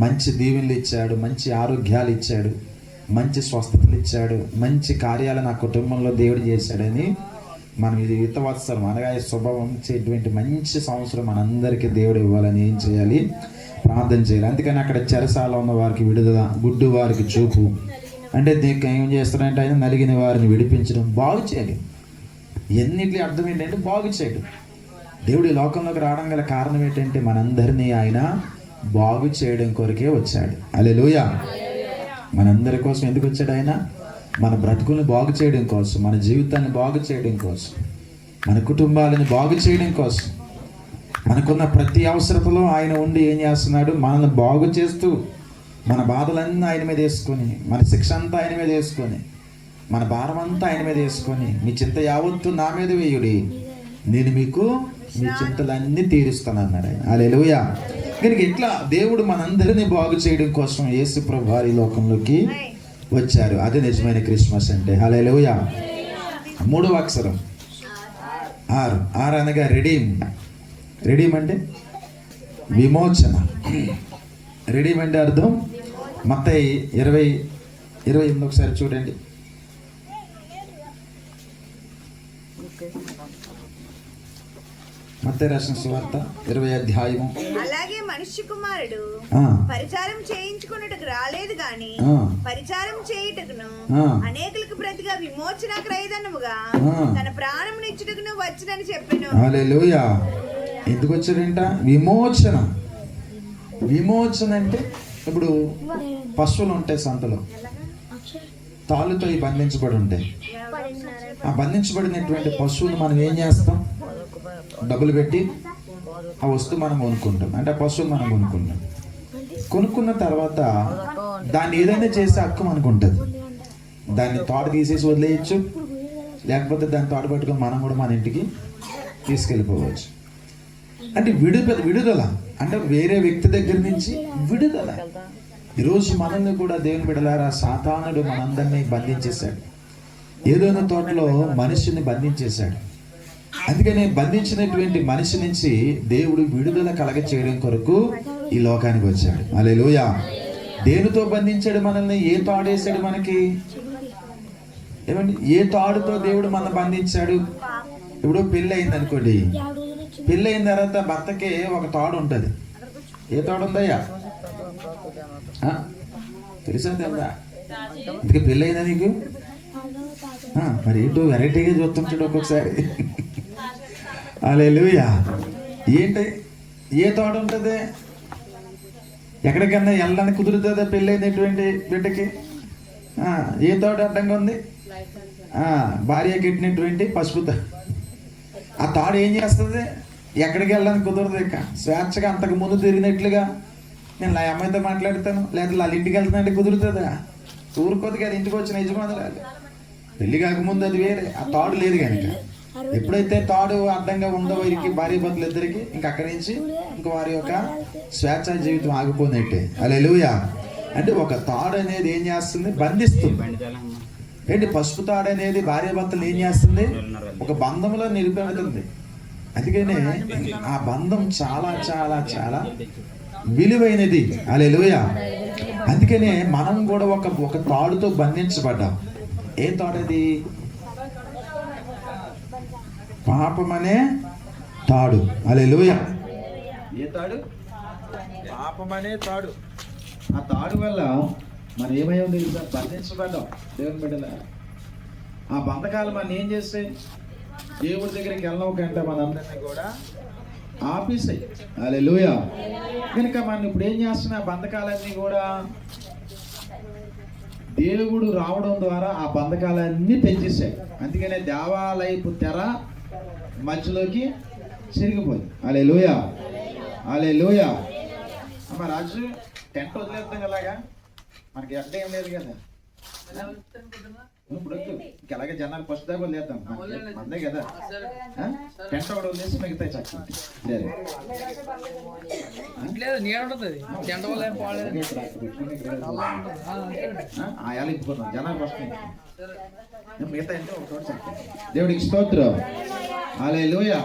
మంచి దీవెనలు ఇచ్చాడు, మంచి ఆరోగ్యాలు ఇచ్చాడు, మంచి స్వస్థతలు ఇచ్చాడు, మంచి కార్యాలు నా కుటుంబంలో దేవుడు చేశాడని మనం ఇది యుతవత్సరం అనగా స్వభావం ఇచ్చేటువంటి మంచి సంవత్సరం మనందరికీ దేవుడు ఇవ్వాలని ఏం చేయాలి? ప్రార్థన చేయాలి. అందుకని అక్కడ చెరసాల ఉన్న వారికి విడుదల, గుడ్డు వారికి చూపు, అంటే దీనికి ఏం చేస్తారంటే ఆయన నలిగిన వారిని విడిపించడం, బాగు చేయాలి. ఎన్నిటి అర్థం ఏంటంటే బాగు చేయడం. దేవుడు ఈ లోకంలోకి రావడం గల కారణం ఏంటంటే మనందరినీ ఆయన బాగు చేయడం కొరకే వచ్చాడు. హల్లెలూయా. మనందరి కోసం ఎందుకు వచ్చాడు ఆయన? మన బ్రతుకులను బాగు చేయడం కోసం, మన జీవితాన్ని బాగు చేయడం కోసం, మన కుటుంబాలను బాగు చేయడం కోసం, మనకున్న ప్రతి అవసరతలో ఆయన ఉండి ఏం చేస్తున్నాడు? మనల్ని బాగు చేస్తూ, మన బాధలన్నీ ఆయన మీద వేసుకొని, మన శిక్ష అంతా ఆయన మీద వేసుకొని, మన భారం అంతా ఆయన మీద వేసుకొని, మీ చింత యావత్తు నా మీద వేయుడి, నేను మీకు మీ చింతలన్నీ తీరుస్తాను అన్నాడు ఆయన. హల్లెలూయా. కనుక ఇట్లా దేవుడు మనందరినీ బాగు చేయడం కోసం యేసు ప్రభువు వారి లోకంలోకి వచ్చారు. అదే నిజమైన క్రిస్మస్ అంటే. హల్లెలూయా. 3వ అక్షరం ఆర్. ఆర్ అనగా రెడీమ్. రెడీమ్ అంటే విమోచన. రెడీమ్ అంటే అర్థం మత్తయి 20:28 ఒకసారి చూడండి. మత్తయి రాసిన సువార్త 20వ అధ్యాయము. అలాగే మనుష్య కుమారుడు పరిచారం చేయించుకున్నట్టుకు రాలేదు గాని పరిచారం చేయుటకును అనేకులకు ప్రతిగా విమోచన క్రయధనముగా తన ప్రాణమును ఇచ్చుటకును వచ్చునని చెప్పెను. హల్లెలూయా. ఎందుకు వచ్చాడంట? విమోచన. విమోచన అంటే ఇప్పుడు పశువులు ఉంటాయి సంతలో, తాళ్ళుతో బంధించబడి ఉంటాయి. ఆ బంధించబడినటువంటి పశువులు మనం ఏం చేస్తాం? డబ్బులు పెట్టి ఆ వస్తువు మనం కొనుక్కుంటాం, అంటే ఆ పశువులు మనం కొనుక్కుంటాం. కొనుక్కున్న తర్వాత దాన్ని ఏదైనా చేసే హక్కు మనకు ఉంటుంది. దాన్ని తోట తీసేసి వదిలేయచ్చు, లేకపోతే దాన్ని తోట పట్టుకొని మనం కూడా మన ఇంటికి తీసుకెళ్ళిపోవచ్చు. అంటే విడుదల అంటే వేరే వ్యక్తి దగ్గర నుంచి విడుదల. ఈరోజు మనల్ని కూడా దేవుని బిడ్డలారా సాతానుడు మనందరినీ బంధించేశాడు. ఏదైనా తోటలో మనిషిని బంధించేశాడు. అందుకని బంధించినటువంటి మనిషి నుంచి దేవుడు విడుదల కలగ చేయడం కొరకు ఈ లోకానికి వచ్చాడు. హల్లెలూయా. దేనితో బంధించాడు మనల్ని? ఏ తాడేశాడు మనకి? ఏమండి, ఏ తాడుతో దేవుడు మన బంధించాడు? ఇప్పుడు పెళ్ళి అయింది అనుకోండి, పెళ్ళి అయిన తర్వాత భర్తకి ఒక తాడు ఉంటుంది. ఏ తాడు ఉందయ్యా? తెలుసా తెల్దా? ఇందుకే పెళ్ళి అయిందా నీకు? మరి ఏంటో వెరైటీగా చూస్తుంటాడు ఒక్కొక్కసారి. హల్లెలూయా. ఏంటి ఏ తాడు ఉంటుంది? ఎక్కడికన్నా వెళ్ళడానికి కుదురుతుందా పెళ్ళి అయినటువంటి బిడ్డకి? ఏ తాడు అడ్డంగా ఉంది? భార్య కట్టినటువంటి పసుపు. ఆ తాడు ఏం చేస్తుంది? ఎక్కడికి వెళ్ళడానికి కుదరదు. ఇక స్వేచ్ఛగా అంతకు ముందు తిరిగినట్లుగా నేను నా అమ్మాయితో మాట్లాడతాను, లేదా వాళ్ళ ఇంటికి వెళ్తానంటే కుదురుతుందా? ఊరుకోదు కదా. ఇంటికి వచ్చిన యజమానురాలు పెళ్లి కాకముందు అది వేరే, ఆ తాడు లేదు కనుక. ఎప్పుడైతే తాడు అడ్డంగా ఉందో వీరికి, భార్య భర్తలు ఇద్దరికి, ఇంక అక్కడి నుంచి ఇంక వారి యొక్క స్వేచ్ఛ జీవితం ఆగిపోయినట్టే. హల్లెలూయా. అంటే ఒక తాడు అనేది ఏం చేస్తుంది? బంధిస్తుంది. ఏంటి? పసుపు తాడు అనేది భార్య భర్తలు ఏం చేస్తుంది? ఒక బంధంలో నిలిపెడుతుంది. అందుకనే ఆ బంధం చాలా చాలా చాలా విలువైనది. హల్లెలూయా. అందుకనే మనం కూడా ఒక తాడుతో బంధించబడ్డాం. ఏ తాడది? పాపమనే తాడు. హల్లెలూయా. ఏ తాడు? పాపమనే తాడు. ఆ తాడు వల్ల మనం ఏమయ్యాం తెలుసా? బంధించబడ్డాం. దేవుని బిడ్డల ఆ బంధకాలు మనం ఏం చేస్తాయి? దేవుడి దగ్గరికి వెళ్ళవకంటే మనందరినీ కూడా ఆపేసాయి. హల్లెలూయా. కనుక మనం ఇప్పుడు ఏం చేస్తున్నా? బంధకాలన్నీ కూడా దేవుడు రావడం ద్వారా ఆ బంధకాలన్నీ తెంచేశాడు. అందుకనే దేవాలయపు తెర మధ్యలోకి చిరిగిపోయింది. హల్లెలూయా. హల్లెలూయా. అమ్మ రాజు, టెంట్ వదిలేస్తాం అలాగా, మనకి ఎక్కడ ఏం లేదు కదా. ఇప్పుడు అలాగే జనాలు ఫస్ట్ దాకా వదిలేద్దాం, అంతే కదా. టెంట్ ఒకటి వదిలేసి మిగతాయి చక్కగా ఆయాలు ఇప్పుకున్నాం. జనాలు ఫస్ట్ మిగతా అంటే ఒక చోట చక్క. దేవుడికి స్తోత్రం. హల్లెలూయా.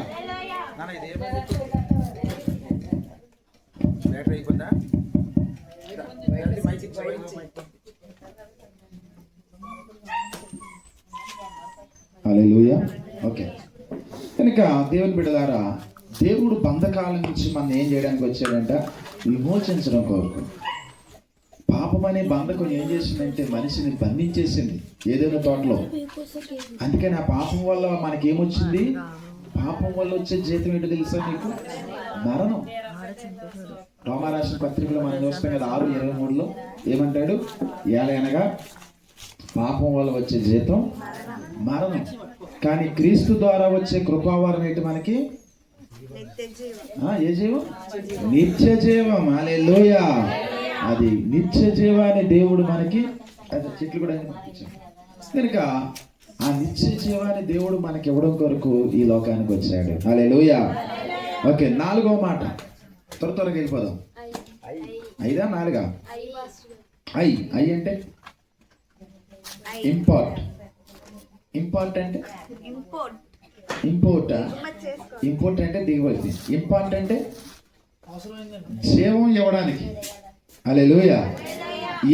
హల్లెలూయా. ఓకే, కనుక దేవుని బిడ్డలారా, దేవుడు బంధకాల నుంచి మనం ఏం చేయడానికి వచ్చాడంట? విమోచించడం కొరకు. పాపం అనే బంధకం ఏం చేసిందంటే మనిషిని బంధించేసింది ఏదైనా తోటలో. అందుకని ఆ పాపం వల్ల మనకి ఏమొచ్చింది? పాపం వల్ల వచ్చే జీతం ఏంటో తెలుసా మీకు? మరణం. రోమారాసిన పత్రికలో మనం చూస్తాం కదా, 6:23లో ఏమంటాడు? ఏలయనగా పాపం వల్ల వచ్చే జీతం మరణం, కానీ క్రీస్తు ద్వారా వచ్చే కృపావరం ఏంటి మనకి? ఏ జీవం? నిత్య జీవం. హల్లెలూయా. అది నిత్య జీవాన్ని దేవుడు మనకి, అది చెట్లు కూడా కనుక ఆ నిత్య జీవాన్ని దేవుడు మనకి ఇవ్వడం కొరకు ఈ లోకానికి వచ్చాడు. హల్లెలూయా. ఓకే, 4వ మాట త్వరగా వెళ్ళిపోదాం. 5ఆ 4ఆ? ఐ అంటే ఇంపార్ట్. ఇంపార్ట్ అంటే ఇంపోర్ట్ అంటే దిగుబడి. ఇంపార్ట్ అంటే జీవం ఇవ్వడానికి. హల్లెలూయా.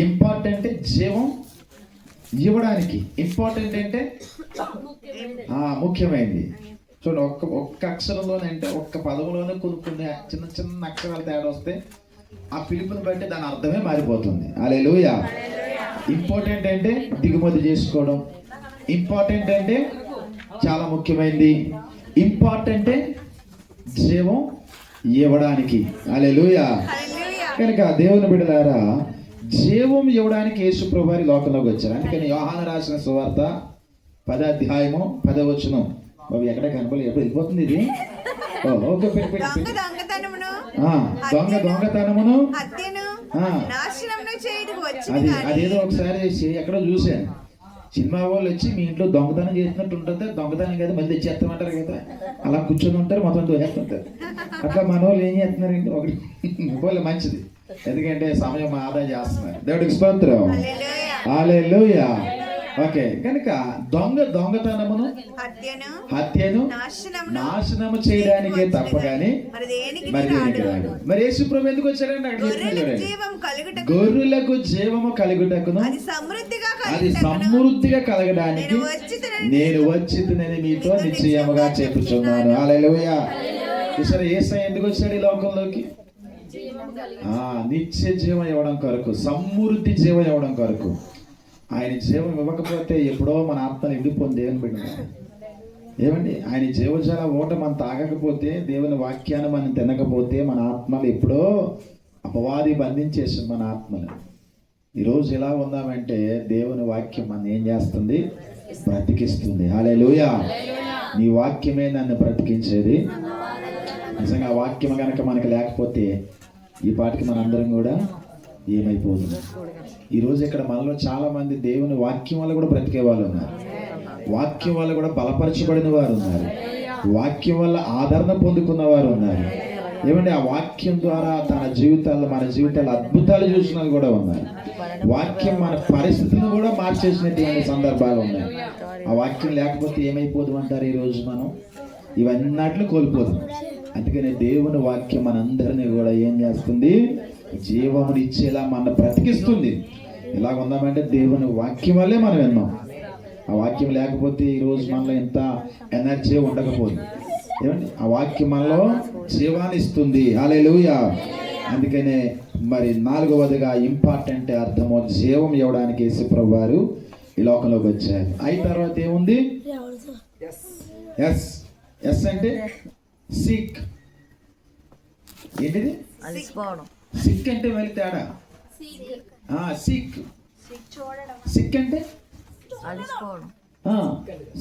ఇంపార్ట్ అంటే జీవం ఇవ్వడానికి. ఇంపార్టెంట్ అంటే ముఖ్యమైనది. చూడండి, ఒక్క అక్షరంలోనే అంటే ఒక్క పదంలోనే కొన్ని చిన్న చిన్న అక్షరాలు తేడా వస్తే ఆ పిలుపుని బట్టి దాని అర్థమే మారిపోతుంది. హల్లెలూయా. ఇంపార్టెంట్ అంటే దిగుమతి చేసుకోవడం. ఇంపార్టెంట్ అంటే చాలా ముఖ్యమైనది. ఇంపార్టెంట్ అంటే జీవం ఇవ్వడానికి. హల్లెలూయా. కనుక దేవుని బిడ్డలారా, జీవం ఇవ్వడానికి యేసు ప్రభువారి లోకంలోకి వచ్చారు. అందుకని యోహాను రాసిన సువార్త 10వ అధ్యాయము 10వ వచనం. బాబు ఎక్కడ కనపడలేదు, ఎప్పుడు వెళ్ళిపోతుంది ఇది? దొంగతనమును అది అదేదో ఒకసారి ఎక్కడో చూశాను. సినిమా వాళ్ళు వచ్చి మీ ఇంట్లో దొంగతనం చేసినట్టు ఉంటుంది, దొంగతనం కదా మళ్ళీ తెచ్చేస్తామంటారు కదా, అలా కూర్చొని ఉంటారు, మొత్తం దోచేస్తుంటారు. అట్లా మన వాళ్ళు ఏం చేస్తున్నారండి? ఒకటి మంచిది, ఎందుకంటే సమయం ఆదా చేస్తున్నారు. దేవుడికి స్తోత్రం. హల్లెలూయా. ఓకే, కనుక దొంగతనమును హత్యను నాశనము చేయడానికే తప్ప కానీ మరి దేనికి రాడు. మరి యేసు ప్రభు ఎందుకు వచ్చారంటే గొర్రెలకు జీవము కలుగుటకును అది సమృద్ధిగా కలగడానికి నేను వచ్చిందని మీతో నిశ్చయముగా చెప్పుచున్నాను. హల్లెలూయా. సరే, యేసయ్య ఎందుకు వచ్చాడు ఈ లోకంలోకి? నిత్య జీవం ఇవ్వడం కొరకు, సమృద్ధి జీవం ఇవ్వడం కొరకు. ఆయన జీవం ఇవ్వకపోతే ఎప్పుడో మన ఆత్మలు ఎండిపోయింది. దేవుని బిడ్డ ఏమండి, ఆయన జీవజల ఓట మనం తాగకపోతే, దేవుని వాక్యాన్ని మనం తినకపోతే మన ఆత్మలు ఎప్పుడో అపవాది బంధించేసి మన ఆత్మలు. ఈరోజు ఎలా ఉందామంటే దేవుని వాక్యం మనం ఏం చేస్తుంది? బ్రతికిస్తుంది. హల్లెలూయా. నీ వాక్యమే నన్ను బ్రతికించేది. నిజంగా ఆ వాక్యం కనుక మనకు లేకపోతే ఈ పాటికి మనందరం కూడా ఏమైపోతుంది. ఈరోజు ఇక్కడ మనలో చాలా మంది దేవుని వాక్యం వల్ల కూడా బ్రతికే వాళ్ళు ఉన్నారు, వాక్యం వల్ల కూడా బలపరచబడిన వారు ఉన్నారు, వాక్యం వల్ల ఆదరణ పొందుకున్న వారు ఉన్నారు. ఏమంటే ఆ వాక్యం ద్వారా తన జీవితాల్లో మన జీవితాల్లో అద్భుతాలు చూసిన వాళ్ళు కూడా ఉన్నారు. వాక్యం మన పరిస్థితిని కూడా మార్చేసినటువంటి సందర్భాలు ఉన్నాయి. ఆ వాక్యం లేకపోతే ఏమైపోదు అంటారు? ఈరోజు మనం ఇవన్నట్లు కోల్పోతాం. అందుకనే దేవుని వాక్యం మనందరినీ కూడా ఏం చేస్తుంది? జీవముని ఇచ్చేలా మన బ్రతికిస్తుంది. ఇలా ఉందామంటే దేవుని వాక్యం వల్లే మనం విన్నాం. ఆ వాక్యం లేకపోతే ఈరోజు మనలో ఎంత ఎనర్జీ ఉండకపోదు. ఏమండి, ఆ వాక్యం మనలో జీవాన్ని ఇస్తుంది. హల్లెలూయా. అందుకనే మరి 4వదిగా ఇంపార్టెంట్ అర్థము జీవం ఇవ్వడానికి యేసుప్రభు వారు ఈ లోకంలోకి వచ్చారు. అయిన తర్వాత ఏముంది? ఎస్ అంటే సిక్. ఏంటిది? సిక్ అంటే వెళ్ళి తేడా. సిక్ అంటే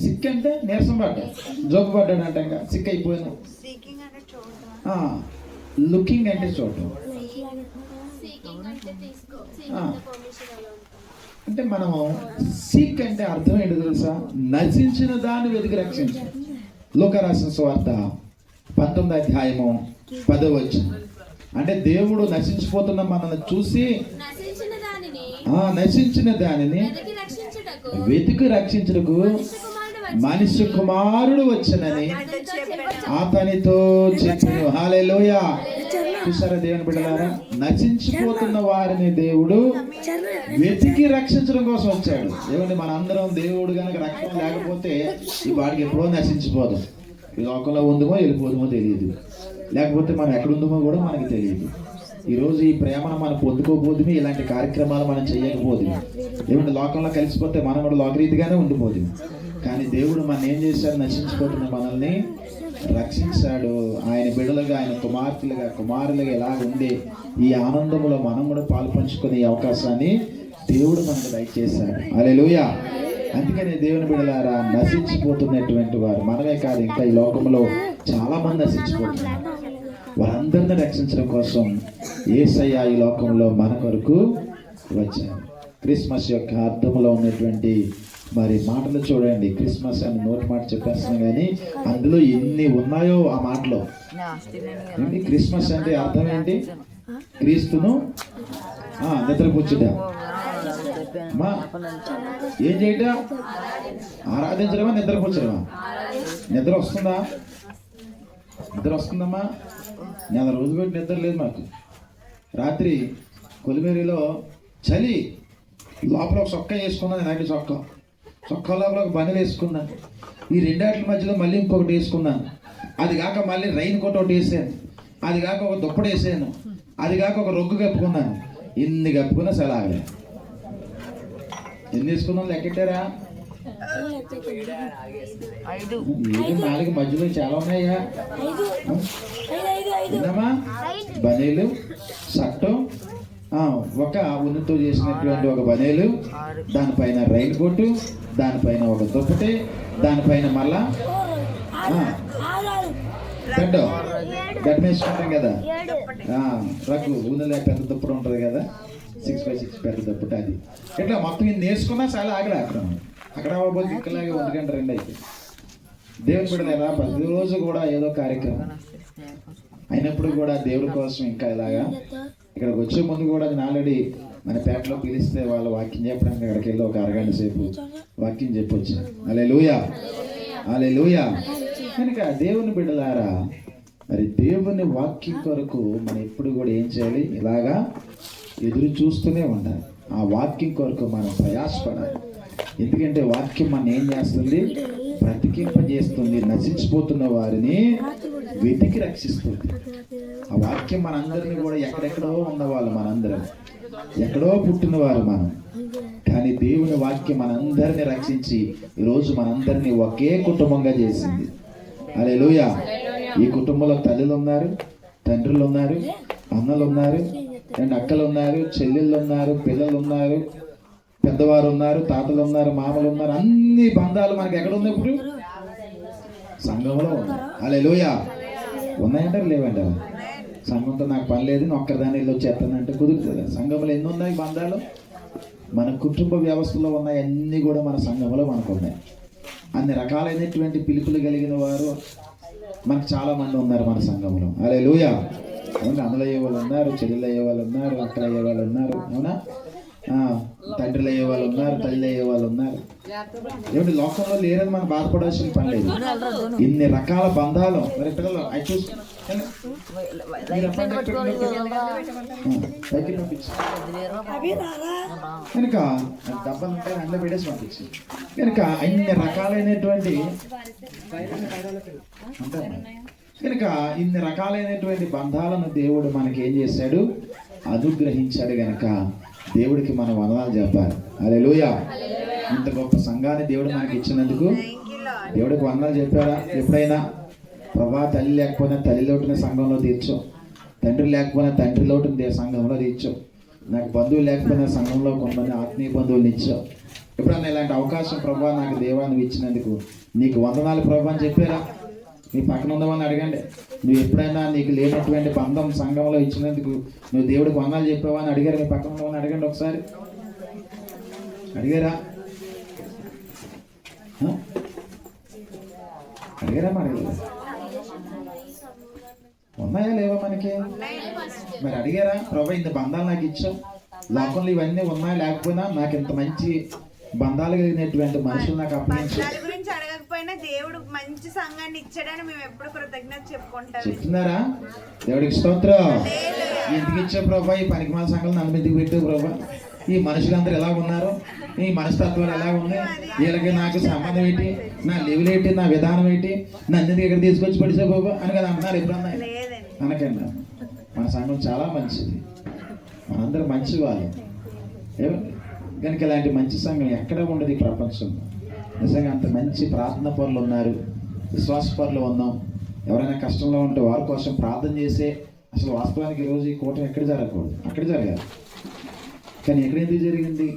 సిక్ అంటే నీరసం పడ్డా, జోకు పడ్డాడు అంటే ఇంకా సిక్ అయిపోయినా. లుకింగ్ అంటే చూడటం. అంటే మనము సిక్ అంటే అర్థం ఏంటో తెలుసా? నశించిన దాన్ని వెతికి రక్షించు. లూకా రాసిన సువార్త 19వ అధ్యాయము 10వ వచనం. అంటే దేవుడు నశించిపోతున్న మనల్ని చూసి నశించిన దానిని వెతికి రక్షించుటకు మనిషి కుమారుడు వచ్చనని అతనితో చెప్పాను. హల్లెలూయా. చూసారా దేవుని బిడ్డలారా, నశించిపోతున్న వారిని దేవుడు వెతికి రక్షించడం కోసం వచ్చాడు. ఏమంటే మన అందరం దేవుడు కనుక రక్షణ లేకపోతే ఈ వాడికి ఎప్పుడో నశించిపోదాం. ఈ లోకంలో ఉందమో వెళ్ళిపోదామో తెలియదు, లేకపోతే మనం ఎక్కడుందమో కూడా మనకి తెలియదు. ఈరోజు ఈ ప్రేమను మనం పొందుకోబోదుమి, ఇలాంటి కార్యక్రమాలు మనం చేయకపోదుమి. ఏమంటే లోకంలో కలిసిపోతే మనం కూడా లోకరీతిగానే ఉండిపోదుమి. కానీ దేవుడు మనం ఏం చేశాడు? నశించిపోతున్న మనల్ని రక్షించాడు. ఆయన బిడ్డలుగా, ఆయన కుమారులుగా ఎలా ఉండే ఈ ఆనందంలో మనం కూడా పాలు పంచుకునే అవకాశాన్ని దేవుడు మనకు దయచేశాడు. హల్లెలూయా. అందుకని దేవుని బిడ్డలారా, నశించిపోతున్నటువంటి వారు మనమే కాదు, ఇంకా ఈ లోకంలో చాలా మంది నశించిపోతున్నారు. వారందరిని రక్షించడం కోసం యేసయ్య ఈ లోకంలో మన కొరకు వచ్చారు. క్రిస్మస్ యొక్క అర్థంలో ఉన్నటువంటి మరి మాటలు చూడండి. క్రిస్మస్ అని నోటి మాట చెప్పేస్తున్నాం, కానీ అందులో ఎన్ని ఉన్నాయో ఆ మాటలో. ఏంటి క్రిస్మస్ అంటే అర్థం ఏంటి? క్రీస్తును నిద్రపుచ్చుట, ఏం చేయట? ఆరాధించడమా, నిద్రపుచ్చడమా? నిద్ర వస్తుందా? నిద్ర వస్తుందమ్మా? నేను రోజు పెట్టి నిద్ర లేదు మాకు. రాత్రి కొలిమేరిలో చలి, లోపల ఒక చొక్కా వేసుకున్నాను, నాకు చొక్కా లోపల ఒక బనీలు వేసుకున్నాను. ఈ రెండాట్ల మధ్యలో మళ్ళీ ఇంకొకటి వేసుకున్నాను. అది కాక మళ్ళీ రైన్ కోట్ ఒకటి వేసాను, అది కాక ఒక దుప్పటి వేసాను, అది కాక ఒక రొగ్గు కప్పుకున్నాను. ఇన్ని కప్పుకున్నా సలాగలే. ఎన్ని వేసుకున్నాను లెక్కెట్టారా? 4 మధ్యలో చాలా ఉన్నాయా? విన్నామా? బనీలు, షర్టు, ఒక ఉన్నతో చేసినటువంటి ఒక బనీలు, దానిపైన రైన్ కోటు, దానిపైన ఒక దుప్పటి, దానిపైన మళ్ళా గడ్డ వేసుకుంటాం కదా, రగ్గు ఊనలే పెద్ద దుప్పటి ఉంటుంది కదా, 6x6 పెద్ద దుప్పటి. అది ఇట్లా మొత్తం ఇది నేర్చుకున్నా చాలా ఆగలే. అక్కడ అవ్వబోతే ఇక్కలాగే 1 గంట 2 అయితే దేవుని బిడ్డలేదా, ప్రతిరోజు కూడా ఏదో కార్యక్రమం అయినప్పుడు కూడా దేవుడి కోసం ఇంకా ఇలాగా ఇక్కడికి వచ్చే ముందు కూడా నేను ఆల్రెడీ మన పేటలో పిలిస్తే వాళ్ళు వాక్యం చెప్పడానికి అక్కడికి వెళ్ళి ఒక అరగంట సేపు వాక్యం చెప్పొచ్చు. హల్లెలూయా, హల్లెలూయా. కనుక దేవుని బిడ్డలారా, మరి దేవుని వాక్యం కొరకు మనం ఎప్పుడు కూడా ఏం చేయాలి? ఇలాగా ఎదురు చూస్తూనే ఉండాలి. ఆ వాక్యం కొరకు మనం ప్రయాసపడాలి. ఎందుకంటే వాక్యం మనం ఏం చేస్తుంది? బ్రతికింపజేస్తుంది. నశించిపోతున్న వారిని వెతికి రక్షిస్తుంది. ఆ వాక్యం మనందరినీ కూడా, ఎక్కడెక్కడో ఉన్నవాళ్ళు మనందరం, ఎక్కడో పుట్టినవారు మనం, కానీ దేవుని వాక్యం మనందరినీ రక్షించి ఈరోజు మనందరినీ ఒకే కుటుంబంగా చేసింది. హల్లెలూయా. ఈ కుటుంబంలో తల్లులు ఉన్నారు, తండ్రులు ఉన్నారు, అన్నలు ఉన్నారు, 2 అక్కలు ఉన్నారు, చెల్లెళ్ళు ఉన్నారు, పిల్లలు ఉన్నారు, పెద్దవారు ఉన్నారు, తాతలు ఉన్నారు, మామలు ఉన్నారు. అన్ని బంధాలు మనకి ఎక్కడ ఉంది? ఇప్పుడు సంఘంలో ఉన్నాయి. హల్లెలూయా. ఉన్నాయంటారు, లేవంటారు? సంఘంతో నాకు పని లేదు, నేను ఒక్కరిదాన్ని ఇల్లు వచ్చేస్తానంటే కుదురుతుంది. సంఘంలో ఎన్ని ఉన్నాయి బంధాలు? మన కుటుంబ వ్యవస్థలో ఉన్నాయి అన్నీ కూడా మన సంఘంలో మనకు ఉన్నాయి. అన్ని రకాలైనటువంటి పిలుపులు కలిగిన వారు మనకు చాలా మంది ఉన్నారు మన సంఘంలో. హల్లెలూయా. అవునా? అన్నలు అయ్యే వాళ్ళు ఉన్నారు, చెల్లెలు అయ్యే వాళ్ళు ఉన్నారు, అక్కలు అయ్యే వాళ్ళు ఉన్నారు, అవునా? తండ్రులు అయ్యే వాళ్ళు ఉన్నారు, తల్లి అయ్యే వాళ్ళు ఉన్నారు. ఏమిటి లోకంలో లేరని మనం బాధపడాల్సిన పని లేదు. ఇన్ని రకాల బంధాలు. మరి పిల్లలు అవి చూసి కనుక డబ్బంతా అందులో పెట్టేసి పంపించి కనుక ఇన్ని రకాలైనటువంటి కనుక ఇన్ని రకాలైనటువంటి బంధాలను దేవుడు మనకి ఏం చేశాడు? అనుగ్రహించాడు. గనక దేవుడికి మనం వందనాలు చెప్పాలి. హల్లెలూయా. ఇంత గొప్ప సంఘాన్ని దేవుడు మనకి ఇచ్చినందుకు దేవుడికి వందనాలు చెప్పారా? ఎప్పుడైనా ప్రభా, తల్లి లేకపోయినా తల్లి లోటుని సంఘంలో తీర్చు, తండ్రి లేకపోయినా తండ్రి లోటుని సంఘంలో తీర్చు, నాకు బంధువులు లేకపోయినా సంఘంలో కొంతమంది ఆత్మీయ బంధువులు ఇచ్చావు. ఎప్పుడన్నా ఇలాంటి అవకాశం ప్రభా నాకు దేవాన్ని ఇచ్చినందుకు నీకు వందనాలు ప్రభా అని చెప్పారా? నీ పక్కన ఉందామని అడగండి. నువ్వు ఎప్పుడైనా నీకు లేనటువంటి బంధం సంఘంలో ఇచ్చినందుకు నువ్వు దేవుడికి వందనాలు చెప్పావా అని అడిగారు? నీ పక్కన ఉందామని అడగండి ఒకసారి. అడిగారా? అడిగారా? మరి ఉన్నాయా లేవా మనకి? మరి అడిగారా? ప్రభా ఇంత బంధాలు నాకు ఇచ్చావు, లోకంలో ఇవన్నీ ఉన్నాయా లేకపోయినా నాకు ఇంత మంచి బంధాలు కలిగినటువంటి మనుషులు నాకు అప్పగించు. దేవుడు మంచి సంఘాన్ని ఇచ్చాడని మేము ఎప్పుడు కృతజ్ఞత చెప్పుకుంటాం. చెప్తున్నారా? దేవుడికి స్తోత్రం. ఇంటికి ఇచ్చే ప్రభా, ఈ పనికిమాల సంఘాలు నన్ను ఎందుకు పెట్టావు ప్రభా? ఈ మనుషులందరూ ఎలా ఉన్నారు, ఈ మనస్తత్వాలు ఎలా ఉన్నాయి, వీళ్ళకి నాకు సంబంధం ఏంటి, నా లెవెల్ ఏంటి, నా విధానం ఏంటి, నన్ను ఇక్కడ తీసుకొచ్చి పడిసే బాబా అని కదా అంటున్నారు. ఎప్పుడన్నా అనకండి. మన సంఘం చాలా మంచిది, మనందరూ మంచి వాళ్ళు. కనుక ఇలాంటి మంచి సంఘం ఎక్కడ ఉండదు ఈ ప్రపంచంలో. నిజంగా అంత మంచి ప్రార్థన పరులు ఉన్నారు, విశ్వాస పరులు ఉన్నాం. ఎవరైనా కష్టంలో ఉంటే వారి కోసం ప్రార్థన చేసే, అసలు వాస్తవానికి ఈరోజు ఈ కూటమి ఎక్కడ జరగకూడదు, అక్కడ జరగాలి. కానీ ఎక్కడైతే జరిగింది,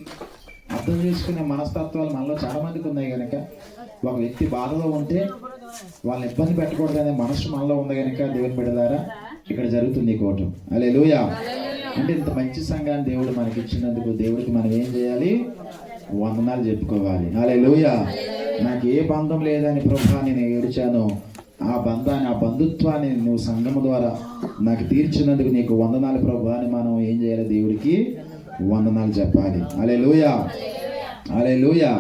అర్థం చేసుకునే మనస్తత్వాలు మనలో చాలా మందికి ఉన్నాయి. కనుక ఒక వ్యక్తి బాధలో ఉంటే వాళ్ళని ఇబ్బంది పెట్టకూడదు అనే మనసు మనలో ఉంది. కనుక దేవుని బిడ్డలారా ఇక్కడ జరుగుతుంది ఈ కూటమి. హల్లెలూయా. అంటే ఇంత మంచి సంఘాన్ని దేవుడు మనకి ఇచ్చినందుకు దేవుడికి మనం ఏం చేయాలి? వందనాలు చెప్పుకోవాలి. హల్లెలూయా. నాకు ఏ బంధం లేదని ప్రభువా నేను ఏడ్చాను, ఆ బంధాన్ని, ఆ బంధుత్వాన్ని నువ్వు సంఘము ద్వారా నాకు తీర్చినందుకు నీకు వందనాలు ప్రభువా అని మనం ఏం చేయాలి? దేవుడికి వందనాలు చెప్పాలి. హల్లెలూయా. హల్లెలూయా.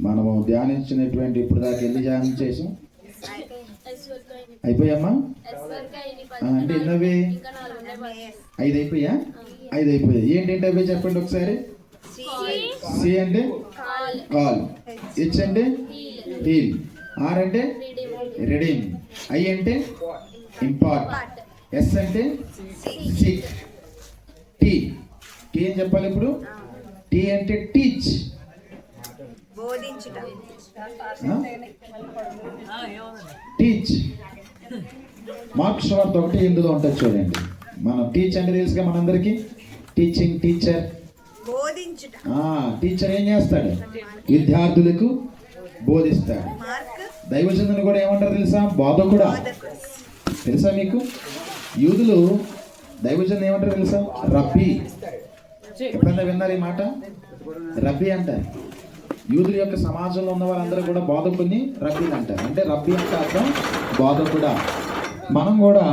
మనము ధ్యానించినటువంటి ఇప్పుడు దాకా ఎన్ని ధ్యానం చేసాం? అయిపోయామ్మా? అంటే ఎన్నవి? 5 అయిపోయా? 5 అయిపోయాయి. ఏంటంటే అవి చెప్పండి ఒకసారి. సి అంటే కాల్, హెచ్ అంటే హీల్, ఆర్ అంటే రిడీమ్, ఐ అంటే ఇంపార్ట్, ఎస్ అంటే సీక్, టీ ఏం చెప్పాలి ఇప్పుడు? టీ అంటే టీచ్, టీచ్. మార్క్స్ వార్త 1:8 ఉంటుంది చూడండి. మనం టీచ్ అంటే తెలుసుగా మనందరికి, టీచింగ్, టీచర్. టీచర్ ఏం చేస్తాడు? విద్యార్థులకు బోధిస్తాడు. దైవజనుని కూడా ఏమంటారు తెలుసా? బోధకుడా. తెలుసా మీకు? యూదులు దైవజనుని ఏమంటారు తెలుసా? రబ్బీ. ఎప్పుడైనా విన్నారు ఈ మాట? రబ్బీ అంటారు. యూదుల యొక్క సమాజంలో ఉన్న వాళ్ళందరూ కూడా బోధకుని రబ్బీని అంటారు. అంటే రబ్బీ అంటే అర్థం బోధకుడా. మనం కూడా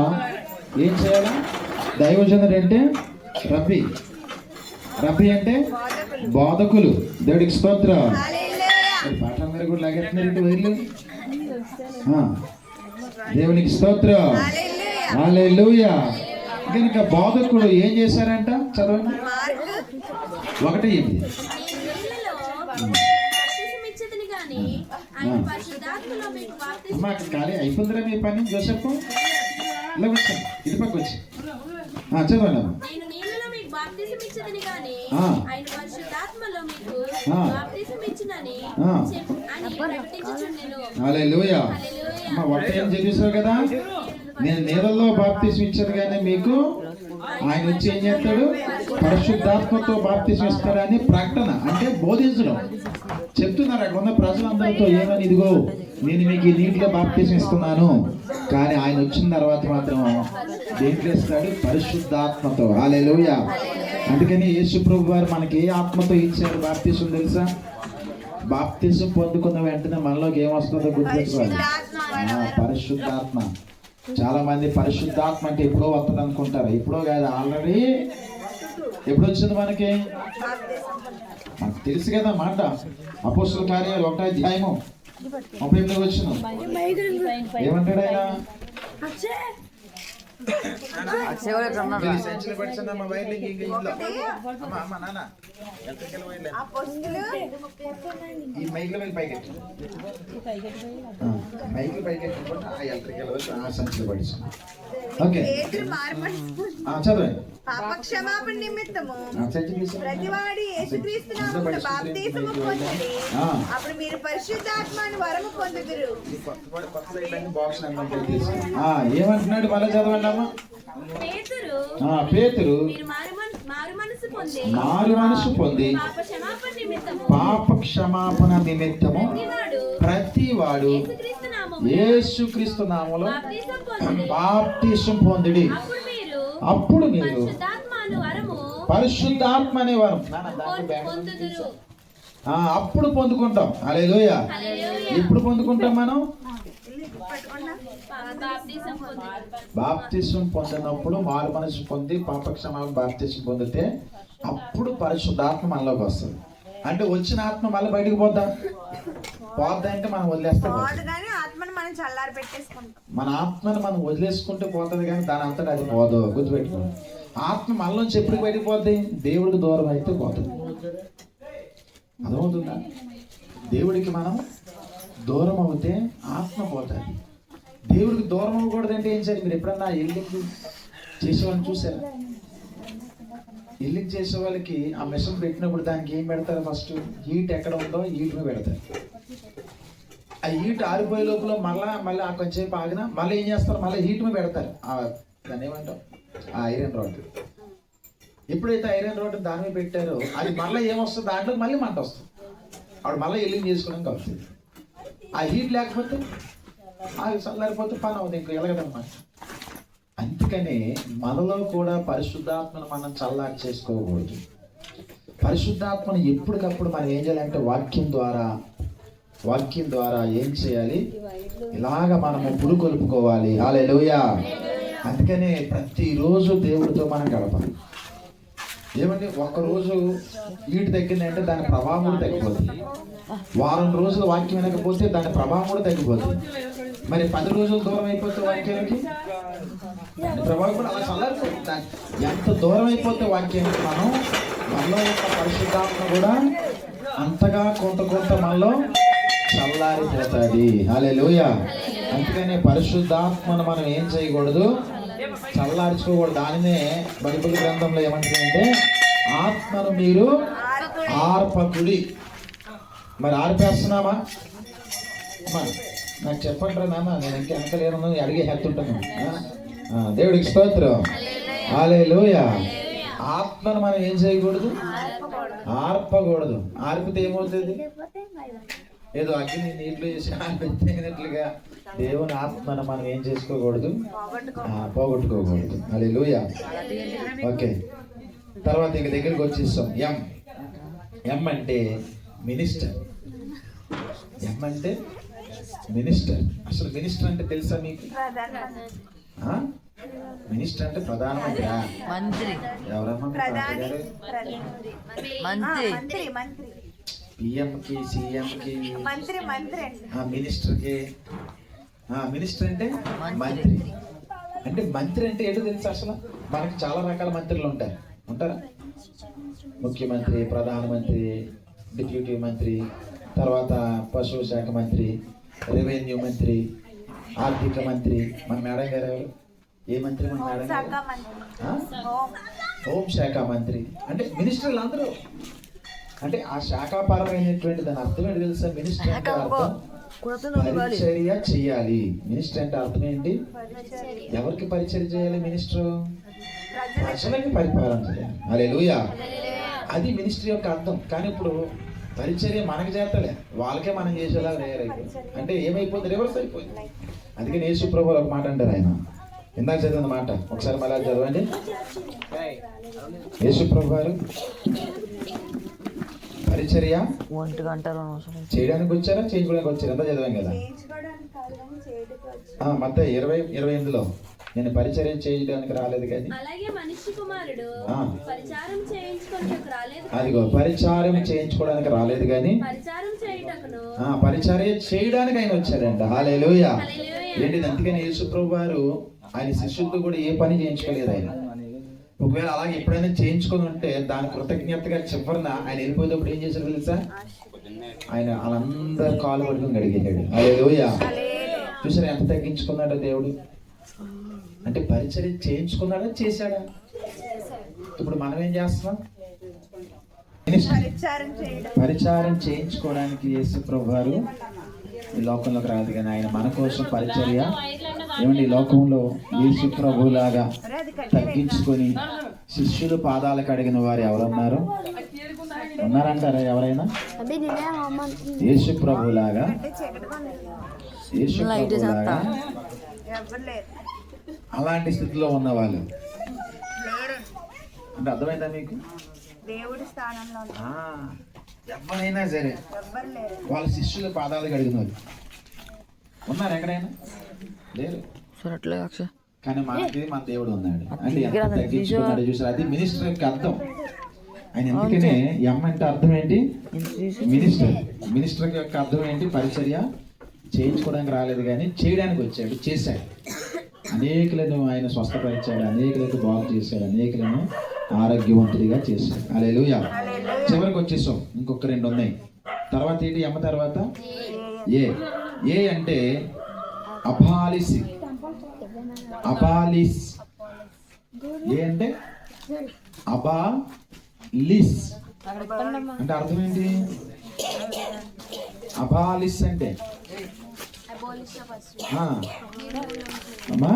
ఏం చేయాలి? దైవజనుడు అంటే రబ్బీ, రబ్బీ అంటే బోధకులు. దేవుడికి స్తోత్రం. పాఠం మీరు కూడా లాగేస్తున్నారు వైర్లు. దేవునికి స్తోత్రం. హల్లెలూయా. కనుక బోధకుడు ఏం చేశారంట? చదవండి. 1:8. అమ్మా ఖాళీ అయిపోతుందిరా మీ పని. జోసెఫ్ ఇలా వచ్చా, ఇది పక్క వచ్చి చదవండి అమ్మా. హల్లెలూయా. అమ్మా వంట ఏం చదివేశావు కదా? నేను నీళ్ళల్లో బాప్తిసం ఇచ్చాను కానీ మీకు ఆయన వచ్చి ఏం చేస్తాడు? పరిశుద్ధాత్మతో బాప్తిసం ఇస్తాడని ప్రకటన, అంటే బోధించడం చెప్తున్నారు. అక్కడ ఉన్న ప్రజలందరితో ఏమని, ఇదిగో నేను మీకు ఈ నీటిలో బాప్తిసం ఇస్తున్నాను, కానీ ఆయన వచ్చిన తర్వాత మాత్రం దేంట్లో ఇస్తాడు? పరిశుద్ధాత్మతో. హల్లెలూయా. అందుకని యేసు ప్రభు వారు మనకి ఏ ఆత్మతో ఇచ్చారు బాప్తిసం తెలుసా? బాప్తిసం పొందుకున్న వెంటనే మనలోకి ఏమొస్తుందో గుర్తుపెట్టుకోవాలి. పరిశుద్ధాత్మ. చాలా మంది పరిశుద్ధాత్మ అంటే ఎప్పుడో వస్తుంది అనుకుంటారు. ఎప్పుడో కాదు, ఆల్రెడీ ఎప్పుడు వచ్చింది మనకి? మనకు తెలుసు కదా మాట. అపోస్తలుల కార్యాలు 1:38 వచ్చిన ఏమంటాడు ఆయన? పాపక్షమాపణ నిమిత్తము ప్రతివాడి యేసుక్రీస్తు నామమున బాప్తిసము పొందుడి, అప్పుడు మీరు పరిశుద్ధాత్మను వరము పొందుదురు. ఏమంటున్నాడు? మళ్ళీ చదవండి అమ్మా. పేతురు మారు మనసు పొంది పాప క్షమాపణ నిమిత్తము ప్రతివాడు యేసుక్రీస్తు నామములో బాప్తిసం పొందుడి, అప్పుడు మీరు పరిశుద్ధాత్మ అనే వరం అప్పుడు పొందుకుంటాం. హల్లెలూయా. ఇప్పుడు పొందుకుంటాం మనం బాప్తిసం పొందినప్పుడు, మారు మనసు పొంది పాపక్షమాపణ బాప్తిసం పొందితే అప్పుడు పరిశుద్ధాత్మ మనలోకి వస్తుంది. అంటే వచ్చిన ఆత్మ మళ్ళీ బయటకు పోద్దా? పోద్దంటే మనం వదిలేస్తాం. పోదు కానీ ఆత్మను మనం చల్లారి పెట్టేసుకుంటాం. మన ఆత్మను మనం వదిలేసుకుంటే పోతుంది కానీ దాని అంతటా అది పోదు. గుర్తుపెట్టుకోండి. ఆత్మ మనలోంచి ఎప్పుడు బయటకు పోద్ది? దేవుడికి దూరం అయితే పోతుంది. అర్థమవుతుందా? దేవుడికి మనం దూరం అవుతే ఆత్మ పోతుంది. దేవుడికి దూరం అవ్వకూడదంటే ఏం చేయాలి? మీరు ఎప్పుడన్నా ఎల్లింగ్ చేసేవాళ్ళని చూసారా? ఎల్లింగ్ చేసే వాళ్ళకి ఆ మిషన్ పెట్టినప్పుడు దానికి ఏం పెడతారు? ఫస్ట్ హీట్ ఎక్కడ ఉందో హీట్ మీద పెడతారు. ఆ హీట్ ఆరిపోయే లోపల మళ్ళీ ఆ కొంచెంసేపు ఆగినా మళ్ళీ ఏం చేస్తారు? మళ్ళీ హీట్ మీద పెడతారు. దాన్ని ఏమంటాం? ఆ ఐరన్ రాడ్. ఎప్పుడైతే ఐరన్ రాడ్ దాని మీద పెట్టారో అది మళ్ళీ ఏమొస్తుంది? దాంట్లో మళ్ళీ మంట వస్తుంది. అప్పుడు మళ్ళీ ఎల్లింగ్ చేసుకోవడం అవుతుంది. ఆ హీట్ లేకపోతే అది చల్లారిపోతే పని అవుతుంది, ఇంకో ఎలగదన్నమాట. అందుకని మనలో కూడా పరిశుద్ధాత్మను మనం చల్లారి చేసుకోకూడదు. పరిశుద్ధాత్మను ఎప్పటికప్పుడు మనం ఏం చేయాలంటే వాక్యం ద్వారా ఏం చేయాలి? ఇలాగ మనము పురుకొల్పుకోవాలి. హల్లెలూయా. అందుకనే ప్రతిరోజు దేవుడితో మనం గడపాలి. ఏమంటే ఒక్కరోజు వీటి తగ్గిందంటే దాని ప్రభావం కూడా తగ్గిపోతుంది. వారం రోజులు వాక్యం వినకపోతే దాని ప్రభావం కూడా తగ్గిపోతుంది. మరి 10 రోజులు దూరం అయిపోతే వాక్యానికి దాని ప్రభావం కూడా అలా చల్లారిపోతుంది. ఎంత దూరం అయిపోతే వాక్యానికి మనలో యొక్క పరిశుద్ధాత్మ కూడా అంతగా కొంత మనలో చల్లారిపోతుంది. హల్లెలూయా. అందుకనే పరిశుద్ధాత్మను మనం ఏం చేయకూడదు? చల్లార్చుకోకూడదు. దానినే బైబిల్ గ్రంథంలో ఏమంటుందంటే ఆత్మను మీరు ఆర్పకుడి. మరి ఆర్పేస్తున్నామా? నాకు చెప్పండి నాన్న, నేను ఇంకా వెనకలేను అడిగే హెత్తుంటాను. దేవుడికి స్తోత్రం. హల్లెలూయా. ఆత్మను మనం ఏం చేయకూడదు? ఆర్పకూడదు. ఆర్పితే ఏమవుతుంది? ఏదో అగ్ని నీటిలో చేసి ఆర్పినట్లుగా దేవుని ఆత్మను మనం ఏం చేసుకోకూడదు? పోగొట్టుకోకూడదు. హల్లెలూయా. ఓకే, తర్వాత ఇంక దగ్గరికి వచ్చేస్తాం. ఎం అంటే మినిస్టర్. ఎం అంటే మినిస్టర్. అసలు మినిస్టర్ అంటే తెలుసా మీకు? మినిస్టర్ అంటే ప్రధానమంత్రి. పిఎంకి, సిఎంకి, మినిస్టర్కి. మినిస్టర్ అంటే మంత్రి. అంటే మంత్రి అంటే ఏంటో తెలుసా? అసలు మనకి చాలా రకాల మంత్రులు ఉంటారా? ముఖ్యమంత్రి, ప్రధానమంత్రి, డిప్యూటీ మంత్రి, తర్వాత పశువు శాఖ మంత్రి, రెవెన్యూ మంత్రి, ఆర్థిక మంత్రి. మన మేడం గారు ఎవరు? ఏ మంత్రి? మన మేడం గారు హోం శాఖ మంత్రి. అంటే మినిస్టర్లు అందరూ. అంటే ఆ శాఖాపరమైనటువంటి దాని అర్థం ఏంటి తెలుసా? మినిస్టర్ అంటే అర్థం పరిచర్య చేయాలి. మినిస్టర్ అంటే అర్థం ఏంటి? ఎవరికి పరిచర్య చేయాలి? మినిస్టర్ ప్రజలకి పరిపాలన చేయాలి. హల్లెలూయా. అది మినిస్టర్ యొక్క అర్థం. కానీ ఇప్పుడు పరిచర్య మనకి చేస్తలే, వాళ్ళకే మనం చేసేలా తయారైపోయింది. అంటే ఏమైపోతుంది? రివర్స్ అయిపోయింది. అందుకని యేసు ప్రభువు ఒక మాట అంటారు. ఆయన ఇందాక చదివిన మాట ఒకసారి మళ్ళీ చదవండి. యేసు ప్రభు గారు పరిచర్య చేయడానికి వచ్చారా, చేయించుకోవడానికి వచ్చారా? అంతా చదివాం కదా. మత్తయి 20:28లో నేను పరిచర్య చేయడానికి రాలేదు కానీ అదిగో పరిచారం చేయించుకోవడానికి రాలేదు కానీ పరిచర్య చేయడానికి ఆయన వచ్చారంట. హల్లెలూయా. ఏంటిది? అందుకని యేసు ప్రభు వారు ఆయన శిష్యులతో కూడా ఏ పని చేయించుకోలేదు. ఆయన ఒకవేళ అలాగే ఎప్పుడైనా చేయించుకొని ఉంటే దాని కృతజ్ఞతగా చివరిన ఆయన వెళ్ళిపోయేటప్పుడు ఏం చేశారు తెలుసా? ఆయన వాళ్ళందరూ కాలు పట్టుకుని అడిగేశాడు. హల్లెలూయా. చూసారా ఎంత తగ్గించుకున్నాడో దేవుడు? అంటే పరిచర్య చేయించుకున్నాడా, చేశాడా? ఇప్పుడు మనం ఏం చేస్తున్నాం? పరిచారం చేయించుకోవడానికి యేసు ప్రభు వారు ఈ లోకంలోకి రాదు కానీ ఆయన మన కోసం పరిచర్య. ఏమండి, ఈ లోకంలో యేసు ప్రభులాగా తగ్గించుకొని శిష్యులు పాదాలు కడిగిన వారు ఎవరున్నారు? ఉన్నారంటారా ఎవరైనా? యేసు ప్రభులాగా అలాంటి స్థితిలో ఉన్న వాళ్ళు అంటే అర్థమైందా మీకు? దేవుడి స్థానంలో ఎవరైనా సరే వాళ్ళ శిష్యుల పాదాలు కడిగినారు ఉన్నారు. ఎక్కడైనా లేరు. కానీ మనకి మన దేవుడు ఉన్నాడు. అంటే ఎంత తగ్గించుకున్నాడు చూసారు? అది మినిస్టర్ యొక్క అర్థం. ఆయన ఎందుకనే ఎం అంటే అర్థం ఏంటి? మినిస్టర్. మినిస్టర్ యొక్క అర్థం ఏంటి? పరిచర్య చేయించుకోవడానికి రాలేదు కానీ చేయడానికి వచ్చాడు, చేశాడు. అనేకులను ఆయన స్వస్థపరిచాడు, అనేకులకు బాగు చేశాడు, అనేకులను ఆరోగ్యవంతుడిగా చేశాడు. హల్లెలూయా. చివరికి వచ్చేసాం, ఇంకొక 2 ఉన్నాయి. తర్వాత ఏంటి? ఎమ్మ తర్వాత ఏ. ఏ అంటే అబాలిస్. అబాలిస్. ఏ అంటే అబాలిస్ అంటే అర్థం ఏంటి? అబాలిస్ అంటే అమ్మా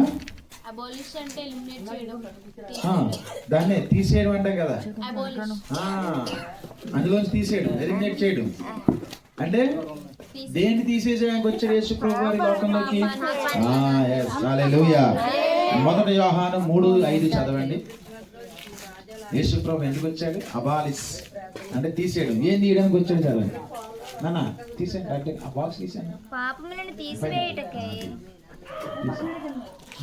దాన్ని తీసేయడం అంటాం కదా, అందులోంచి తీసేయడం, ఎలిమినేట్ చేయడం. అంటే దేన్ని తీసేసేయడానికి వచ్చాడు యేసు ప్రభు వారి లోకంలోకి? హల్లెలూయా. 1 యోహాను 3:5 చదవండి. యేసు ప్రభు ఎందుకు వచ్చాడు? అబాలిస్ అంటే తీసేయడం. ఏం తీయడానికి వచ్చాడు? చదవండి నాన్న, తీసేయండి. అంటే ఆ బాక్స్ తీసేయండి. పాపములను తీసివేయుటకై.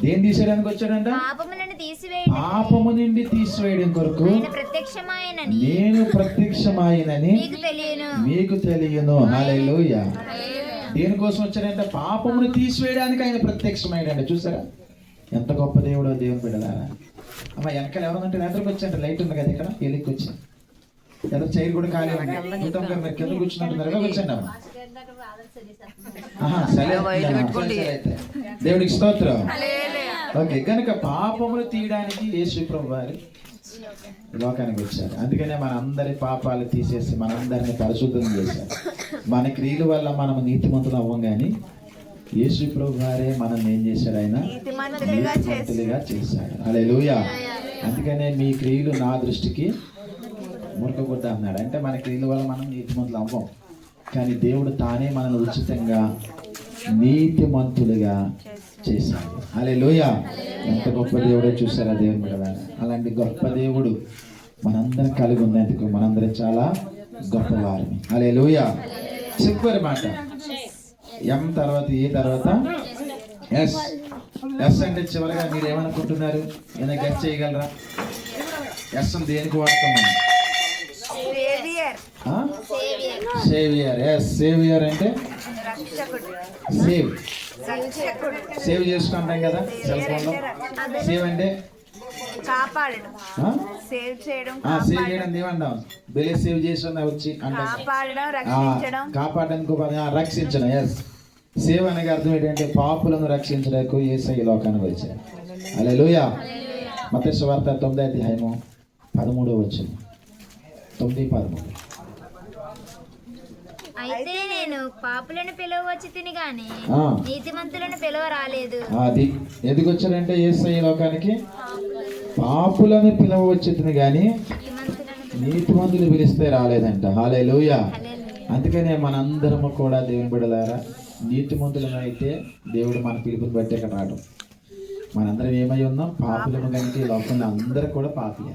దేని తీసేయడానికి వచ్చాడంట? పాపములను తీసివేయుటకై. పాపము నుండి తీసివేయడం కొరకు నేను ప్రత్యక్షమాయనని మీకు తెలియను. హల్లెలూయా. దేనికోసం వచ్చాడంటే? పాపమును తీసివేయడానికి ఆయన ప్రత్యక్షమైందండి. చూసారా ఎంత గొప్ప దేవుడో దేవుని బిడ్డలారా. అమ్మ వెనకాల ఎవరంటే ఎదురుకు వచ్చాయంటే లైట్ ఉంది కదా ఇక్కడ, ఎలికి వచ్చాను. ఎదురు చైర్ కూడా ఖాళీ ఉంది. మీరు కింద కూర్చున్నట్టున్నారు, వచ్చండి అమ్మ. సరే అయితే దేవుడికి స్తోత్రం. ఓకే, కనుక పాపములు తీయడానికి యేసు ప్రభు వారు లోకానికి వచ్చారు. అందుకనే మన అందరి పాపాలు తీసేసి మనందరిని పరిశుద్ధం చేశారు. మన క్రియల వల్ల మనం నీతిమంతులు అవ్వం, కానీ యేసు ప్రభు వారే మనల్ని ఏం చేశాడు? ఆయన నీతిమంతులుగా చేశాడు. హల్లెలూయా. అందుకనే మీ క్రియలు నా దృష్టికి మురకగొడ్డ అన్నాడు. అంటే మన క్రియల వల్ల మనం నీతిమంతులు అవ్వం, కానీ దేవుడు తానే మనల్ని ఉచితంగా నీతిమంతులుగా చేశాడు. హల్లెలూయా. ఎంత గొప్ప దేవుడో చూసారా దేవుని బిడ్డలారా. అలాంటి గొప్ప దేవుడు మనందరం కలిగి ఉన్నందుకు మనందరం చాలా గొప్పవారిని. హల్లెలూయా. చివరి మాట ఎం తర్వాత ఏ తర్వాత ఎస్. ఎస్ అంటే చివరిగా మీరు ఏమనుకుంటున్నారు? ఏమైనా గెస్ చేయగలరా? ఎస్ అని దేనికి వాడతాం? సేవియర్. ఎస్, సేవియర్ అంటే సేవ్ చేసుకుంటాం కదా సెల్ ఫోన్ లో. సేవ్ అంటే సేవ్ చేయడం. ఏమంటాం? బెలే సేవ్ చేసి వచ్చి అంటే కాపాడడానికి, రక్షించడం. ఎస్, సేవ్ అనే అర్థం ఏంటంటే పాపులను రక్షించడానికి యేసయ్య లోకానికి వచ్చాడు. హల్లెలూయా. మత్తయి సువార్త 9వ అధ్యాయము 13వ వచనం. 9:13. అయితే నేను పాపులను పిలవచ్చి తిని గాని నీతిమంతులను పిలవ రాలేదు. అది ఎందుకు వచ్చాడంటే యేసయ్య లోకానికి పాపులను పిలవచ్చి తిని గాని నీతిమంతులు పిలిస్తే రాలేదంట. హల్లెలూయా. అందుకనే మనందరము కూడా దేవుని బిడ్డలారా నీతిమంతులను అయితే దేవుడు మన పిలుపుని బట్టి ఇక్కడ రావడం. మనందరం ఏమై ఉన్నాం? పాపులము. కనుక ఈ లోకంలో అందరూ కూడా పాపులే.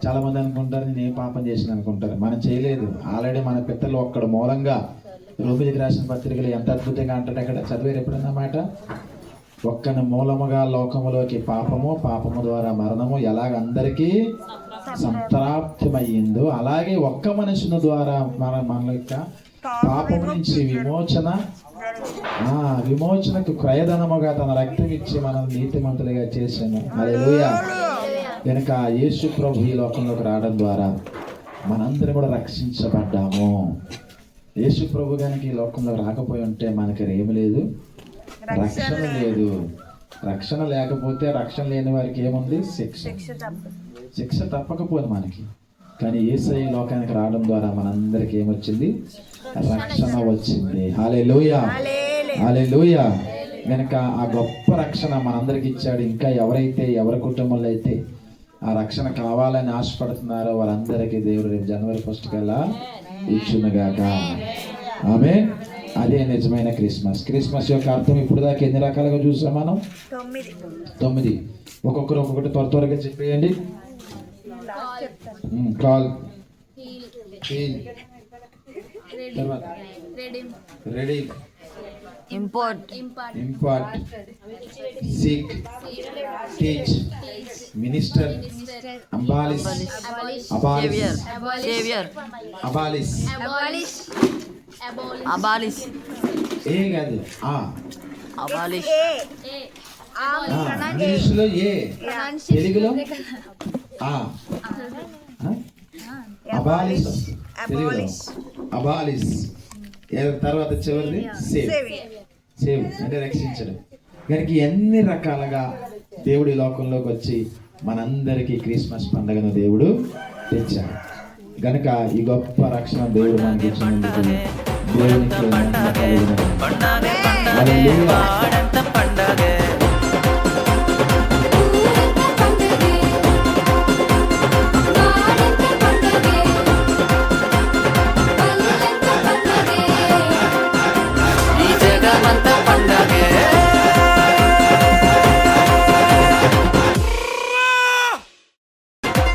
చాలా మంది అనుకుంటారు నేను ఏం పాపం చేసిన అనుకుంటారు. మనం చేయలేదు. ఆల్రెడీ మన పితరులు ఒక్కడ మూలంగా రోమిలికి రాసిన పత్రికలు ఎంత అద్భుతంగా అంటాడు అక్కడ. చదివారు ఎప్పుడన్నమాట? ఒక్కని మూలముగా లోకములోకి పాపము, పాపము ద్వారా మరణము ఎలాగ అందరికీ సంప్రాప్తమయ్యిందో అలాగే ఒక్క మనుషుని ద్వారా మన యొక్క పాపము నుంచి విమోచనకు క్రయధనముగా తన రక్తం ఇచ్చి మనం నీతిమంతులుగా చేశాను. హల్లెలూయా. కనుక యేసు ప్రభు ఈ లోకంలోకి రావడం ద్వారా మనందరం కూడా రక్షించబడ్డాము. యేసు ప్రభు కనుక ఈ లోకంలో రాకపోయి ఉంటే మనకి ఏమి లేదు, రక్షణ లేదు. రక్షణ లేకపోతే రక్షణ లేని వారికి ఏముంది? శిక్ష తప్పకపోదు మనకి. కానీ యేసయ్య లోకానికి రావడం ద్వారా మనందరికి ఏమొచ్చింది? రక్షణ వచ్చింది. హల్లెలూయా. హల్లెలూయా. కనుక ఆ గొప్ప రక్షణ మనందరికి ఇచ్చాడు. ఇంకా ఎవరి కుటుంబంలో అయితే ఆ రక్షణ కావాలని ఆశపడుతున్నారో వారందరికీ దేవుడు రేపు జనవరి 1 కల్లా ఇచ్చునుగాక. ఆమేన్. అదే నిజమైన క్రిస్మస్. క్రిస్మస్ యొక్క అర్థం ఇప్పుడు దాకా ఎన్ని రకాలుగా చూసాం మనం? 9. ఒక్కొక్కటి త్వరగా చెప్పేయండి. Call, ready, impart, seek, teach, minister, abolish abolish Savior. Abolish Abolish. ఏ కాదు ఆ Abolish. ఇంగ్లీష్లో ఏ, తెలుగులో ఆ అబాలిష్, తెలుగులో అబాలిష్, తర్వాత చివరిది సేవ్. సేవ్ అంటే రక్షించడం. కనుక ఎన్ని రకాలుగా దేవుడు ఈ లోకంలోకి వచ్చి మనందరికీ క్రిస్మస్ పండుగను దేవుడు తెచ్చాడు. గనుక ఈ గొప్ప రక్షణ దేవుడు మనకి ఇచ్చినందుకు దేవునికి మహిమ కలుగును. హల్లెలూయా.